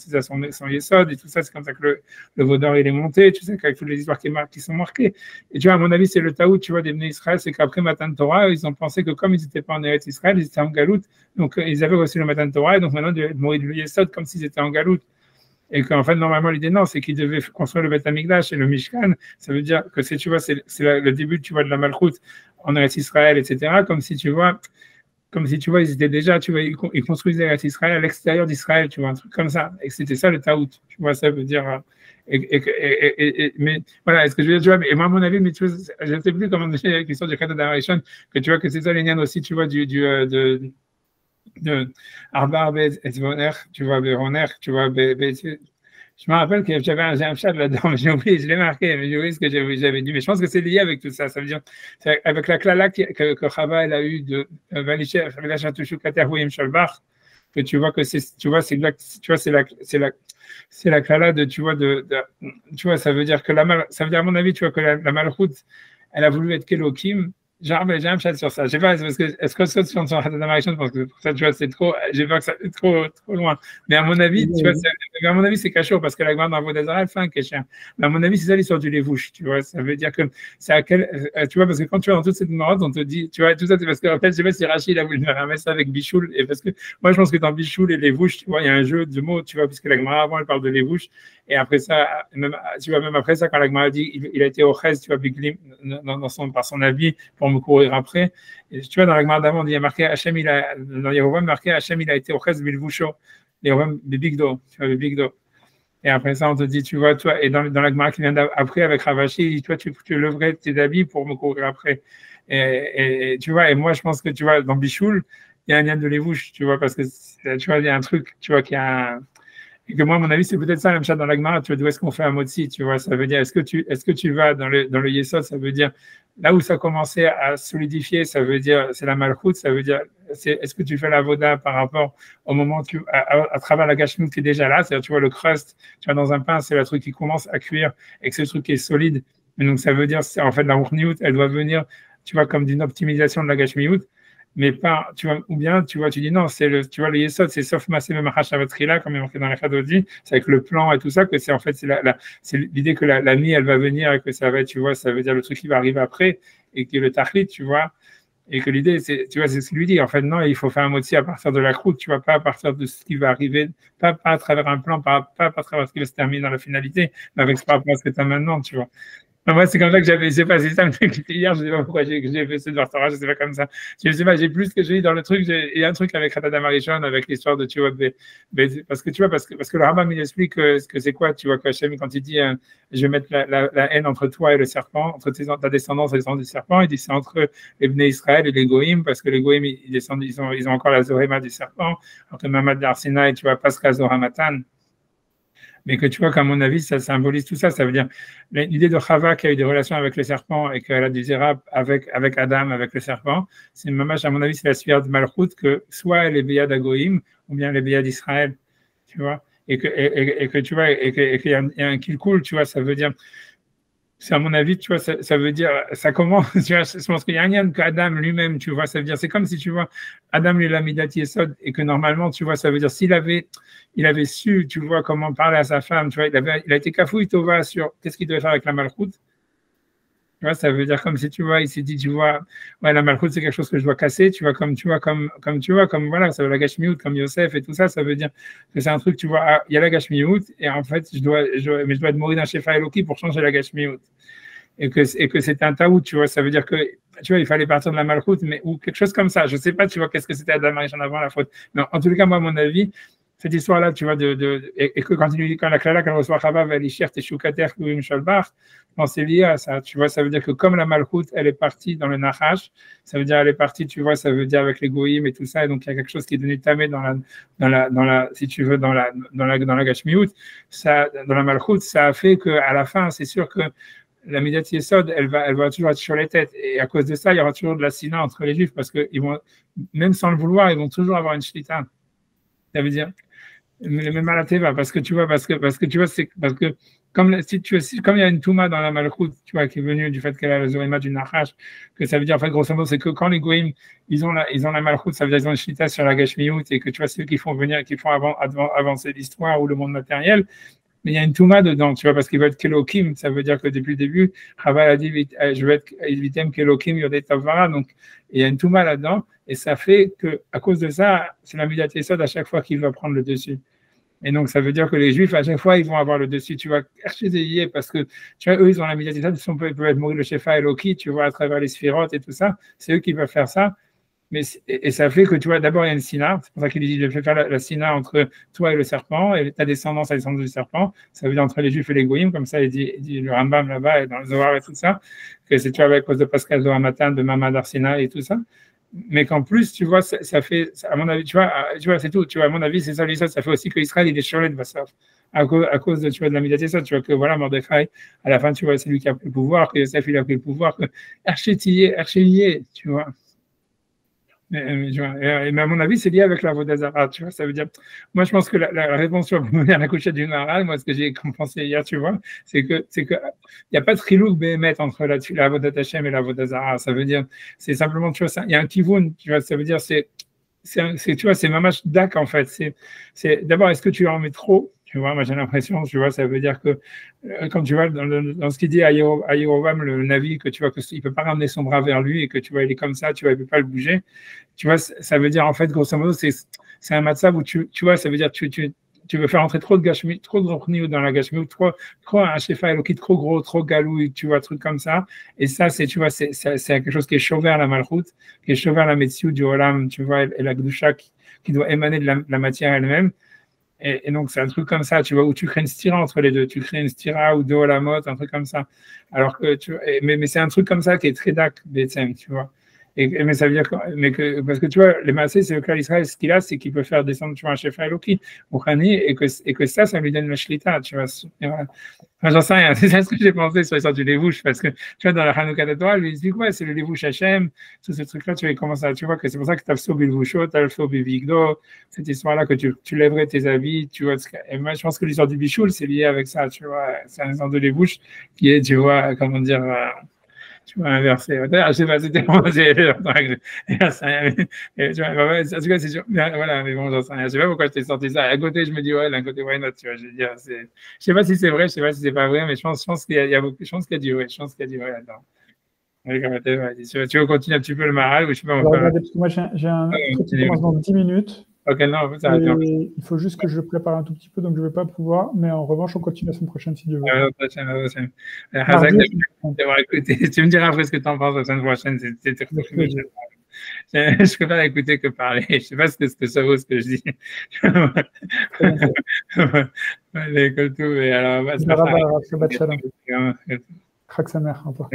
Yesod, et tout ça, c'est comme ça que le Vaudor, il est monté, tu sais, avec toutes les histoires qui sont marquées. Et tu vois, à mon avis, c'est le taout, tu vois, des Bnei Israël, c'est qu'après Matan Torah, ils ont pensé que comme ils n'étaient pas en Eretz Israël, ils étaient en galoute, donc ils avaient reçu le Matan Torah, et donc maintenant, ils devaient mourir de Yesod comme s'ils étaient en galoute. Et qu'en fait, normalement, l'idée, non, c'est qu'ils devaient construire le Beth Amikdash et le Mishkan. Ça veut dire que tu vois, c'est le début, tu vois, de la Malchoute. en Eretz Israël, etc., comme si tu vois, ils étaient déjà, tu vois, ils construisaient Eretz Israël à l'extérieur d'Israël, tu vois, un truc comme ça. Et c'était ça le taout, tu vois, ça veut dire. Mais voilà, est-ce que je veux dire, tu vois, et moi, à mon avis, mais tu vois, je ne sais plus comment dire avec l'histoire du Kata d'Amarishon, que tu vois que c'est ça les liens aussi, tu vois, de Arba et Zvoner, tu vois, Beroner, tu vois, je me rappelle que j'avais un chat là-dedans, mais j'ai oublié, je l'ai marqué, mais j'ai oublié ce que j'avais dit. Mais je pense que c'est lié avec tout ça. Ça veut dire, avec la klala que Chava elle a eue de Valisher, William Shalbach, que tu vois que c'est, tu vois, c'est tu vois, c'est la klala de, tu vois, tu vois, ça veut dire que ça veut dire à mon avis, tu vois, que la malchoute, elle a voulu être Kelokim. Genre, mais j'ai un chat sur ça. Je sais pas, parce que, est-ce que ça, sur Hatanamarishan, parce que pour ça, tu vois, c'est trop, j'ai peur que ça soit trop loin. Mais à mon avis, tu vois, à mon avis, c'est cachot, parce que la grande dans Vodazara, elle fait un kécher. Mais à mon avis, c'est ça l'histoire du lévouche, tu vois. Ça veut dire que c'est à quel, tu vois, parce que quand tu vas dans toute cette marotte, on te dit, tu vois, tout ça, c'est parce qu'en fait, je sais pas si Rachid a voulu faire ça avec Bichoul, et parce que, moi, je pense que dans Bichoul et lévouche, tu vois, il y a un jeu de mots, tu vois, puisque la Gemara avant, elle parle de lévouche, et après ça, même, tu vois, même après ça, quand la Gemara dit, il a été au Chez, tu vois, Biglim, par son avis, pour me courir après. Et tu vois, dans la Gemara d'avant, il y a marqué Hachem, dans Yerovam, marqué Hachem, il a été au Chez Bilvoucho, Yerovam, Bibigdo, tu vois, Bibigdo. Et après ça, on te dit, tu vois, toi, et dans la Gemara qui vient après avec Ravashi, il dit, toi, tu lèverais tes habits pour me courir après. Et tu vois, et moi, je pense que, tu vois, dans Bichoul, il y a un lien de lévouche, tu vois, parce que, tu vois, il y a un truc, tu vois, qui a et que moi, à mon avis, c'est peut-être ça, même chat dans la Gemara, tu vois, d'où est-ce qu'on fait un motzi, tu vois, ça veut dire, est-ce que tu vas dans le Yesod, ça veut dire, là où ça a commencé à solidifier, ça veut dire, c'est la malchoute, ça veut dire, est-ce que tu fais la voda par rapport au moment où à travers la gashmut qui est déjà là, c'est-à-dire, tu vois, le crust, tu vois, dans un pain, c'est le truc qui commence à cuire et que ce truc est solide. Et donc, ça veut dire, en fait, la rourniout, elle doit venir, tu vois, comme d'une optimisation de la gashmiout, mais pas, tu vois, ou bien, tu vois, tu dis non, tu vois, le yesod, c'est sauf massé même là, comme il est marqué dans les Chadodi, c'est avec le plan et tout ça, que c'est en fait, c'est l'idée que la nuit, elle va venir et que ça va être, tu vois, ça veut dire le truc qui va arriver après, et que le tachlit, tu vois, et que l'idée, c'est, tu vois, c'est ce qu'il lui dit. En fait, non, il faut faire un motzi à partir de la croûte, tu vois, pas à partir de ce qui va arriver, pas à travers un plan, pas à travers ce qui va se terminer dans la finalité, mais avec par rapport à ce que tu as maintenant, tu vois. Moi, c'est comme ça que j'avais, je sais pas, c'est ça le truc hier, je sais pas pourquoi j'ai fait ce Dvartora, je sais pas comme ça. Je sais pas, j'ai plus que j'ai dans le truc, il y a un truc avec Hatada Marichon, avec l'histoire de, tu vois, parce que tu vois, parce que le Rambam, il explique que c'est quoi, tu vois, qu'Hachem, quand il dit, je vais mettre la haine entre toi et le serpent, entre ta descendance et les descendants du serpent, il dit c'est entre les Bnei Israël et les Goïm, parce que les Goïm, ils ont encore la Zoréma du serpent, entre Mamad d'Arsina et tu vois, Pascal Zoramatan. Mais que tu vois qu'à mon avis, ça symbolise tout ça. Ça veut dire l'idée de Chava qui a eu des relations avec le serpent et qu'elle a du zéra avec Adam, avec le serpent, c'est à mon avis, c'est la suite de Malchut que soit elle est Béa d'Agoïm ou bien elle est Béa d'Israël, tu vois. Et que tu vois, qu'il y a un kilkul, tu vois, ça veut dire c'est à mon avis, tu vois, ça veut dire, ça commence, tu vois, je pense qu'il y a un lien qu'Adam lui-même, tu vois, ça veut dire, c'est comme si, tu vois, Adam lui l'a midati esod et que normalement, tu vois, ça veut dire, il avait su, tu vois, comment parler à sa femme, tu vois, il a été kafouille tova sur qu'est-ce qu'il devait faire avec la malchoute. Tu vois, ça veut dire comme si tu vois, il s'est dit, tu vois, ouais, la malchoute, c'est quelque chose que je dois casser, tu vois, comme voilà, ça veut la gashmiout, comme Yosef et tout ça, ça veut dire que c'est un truc, tu vois, il y a la gashmiout et en fait, mais je dois être mourir d'un shefa Eloki pour changer la gashmiout. Et que c'était un taout, tu vois, ça veut dire que, tu vois, il fallait partir de la malchoute, mais ou quelque chose comme ça. Je sais pas, tu vois, qu'est-ce que c'était Adam Arishon avant la faute. Mais en tout cas, moi, à mon avis, cette histoire-là, tu vois, et que quand il lui dit, quand la Klala, quand elle reçoit Chava, Velishir, Teshukater, Kouim, Shalbach, c'est lié à ça, tu vois, ça veut dire que comme la malchoute, elle est partie dans le Nachash, ça veut dire elle est partie, tu vois, ça veut dire avec les Goïm et tout ça, et donc il y a quelque chose qui est devenu tamé si tu veux, dans la Gashmiout, ça, dans la malchoute, ça a fait qu'à la fin, c'est sûr que la Midat Yesod, elle va toujours être sur les têtes. Et à cause de ça, il y aura toujours de la sina entre les Juifs parce qu'ils vont, même sans le vouloir, ils vont toujours avoir une shlita. Ça veut dire, même à la teva, parce que tu vois, c'est parce que comme il y a une touma dans la malchoute, tu vois, qui est venue du fait qu'elle a la zorima du nachash, que ça veut dire, en fait, grosso modo, c'est que quand les goïms, ils ont la malchoute, ça veut dire qu'ils ont une shlita sur la gashmiout et que tu vois, c'est eux qui font venir, qui font avancer l'histoire ou le monde matériel. Mais il y a une touma dedans, tu vois, parce qu'il veut être Kelokim, ça veut dire que depuis le début, Chava a dit, je veux être Vitem Kelokim, Yodet Tavara, donc il y a une touma là-dedans, et ça fait que, à cause de ça, c'est la Midat Yesod à chaque fois qu'il va prendre le dessus. Et donc, ça veut dire que les Juifs, à chaque fois, ils vont avoir le dessus. Tu vois, parce que, tu vois, eux, ils ont la médiatisation, ils peuvent être mourir le Shefa et Loki, tu vois, à travers les sphirotes et tout ça. C'est eux qui peuvent faire ça. Mais, et ça fait que, tu vois, d'abord, il y a une sina. C'est pour ça qu'il dit, je vais faire la sina entre toi et le serpent, et ta descendance, la descendance du serpent. Ça veut dire entre les Juifs et les Goïms, comme ça, il dit le Rambam là-bas, et dans le Zohar et tout ça, que c'est, tu vois, à cause de Pascal Zohar Matin, de Mamad Arsina et tout ça. Mais qu'en plus, tu vois, ça fait, à mon avis, tu vois, c'est tout. Tu vois, à mon avis, c'est ça, ça fait aussi qu'Israël, il est choré de Vassaf. À cause de, tu vois, de la médiatisation, tu vois, que voilà, Mordechai, à la fin, tu vois, c'est lui qui a pris le pouvoir, que Yosef, il a pris le pouvoir, que Archélier, tu vois. Mais à mon avis, c'est lié avec la Vodazara, tu vois. Ça veut dire, moi, je pense que la réponse sur la couchette du Maharal, moi, ce que j'ai compensé hier, tu vois, c'est que il n'y a pas de trilouk béhémet entre la Vodat Hashem et la Vodazara. Ça veut dire, c'est simplement, tu vois, il y a un kivoun, tu vois, ça veut dire, tu vois, c'est mamash dak, en fait. D'abord, est-ce que tu en mets trop? Tu vois, moi j'ai l'impression, tu vois, ça veut dire que, comme tu vois, dans ce qu'il dit à Yerovam, le Navi, que tu vois qu'il ne peut pas ramener son bras vers lui et que tu vois, il est comme ça, tu vois, il ne peut pas le bouger. Tu vois, ça veut dire, en fait, grosso modo, c'est un matzav où tu vois, ça veut dire tu veux faire entrer trop de gashmi, trop de rochni dans la gashmi, ou trop un shefa elokit trop gros, trop galou, tu vois, truc comme ça. Et ça, tu vois, c'est quelque chose qui est chaud vers la malchoute, qui est chaud vers la metziou du olam, tu vois, et la gdusha qui doit émaner de la matière elle-même. Et donc, c'est un truc comme ça, tu vois, où tu crées une stira entre les deux. Tu crées une stira ou deux olamot, un truc comme ça. Alors que, mais c'est un truc comme ça qui est très dak, BTM, tu vois. Mais ça veut dire parce que tu vois, les massés, c'est le cas d'Israël, ce qu'il a, c'est qu'il peut faire descendre, tu vois, un chef Eloki, ou Khani, et que ça lui donne la shlita, tu vois. Enfin, j'en sais rien, c'est ça ce que j'ai pensé sur l'histoire du lévouche, parce que, tu vois, dans la Hanouka de Torah, lui explique, ouais, c'est le lévouche Hachem, tout ce truc-là, tu vois, commence à, tu vois, que c'est pour ça que tu as le saut bilvoucho, tu as le saut bivigdo, cette histoire-là, que tu lèverais tes habits, tu vois. Et moi, je pense que l'histoire du bichoul, c'est lié avec ça, tu vois. C'est un genre de lévouche qui est, tu vois, comment dire, tu vois, inversé. Je sais pas, c'était bon, tu vois, ouais, en tout cas, c'est sûr. Voilà, mais bon, j'en sais rien. Je sais pas pourquoi je t'ai sorti ça. À côté, je me dis, ouais, d'un côté, why not, tu vois, je veux dire, je sais pas si c'est vrai, je sais pas si c'est pas vrai, mais je pense qu'il y a beaucoup, je pense qu'il y a du vrai, je pense qu'il y a du vrai là-dedans. Oui, tu veux continuer un petit peu le maral ou je sais pas, on peut. Regardez, parce que moi, j'ai un truc qui commence dans 10 minutes. Ok, non, on peut s'arrêter. Il faut juste que je le prépare un tout petit peu, donc je ne vais pas pouvoir. Mais en revanche, on continue la semaine prochaine si Dieu veut. Hazak, d'avoir écouté. Tu me diras après ce que tu en penses la semaine prochaine. Je préfère écouter que parler. Je ne sais pas ce que ça vaut, ce que je dis. Allez, comme tout. Et alors, Chag Sameach, au revoir.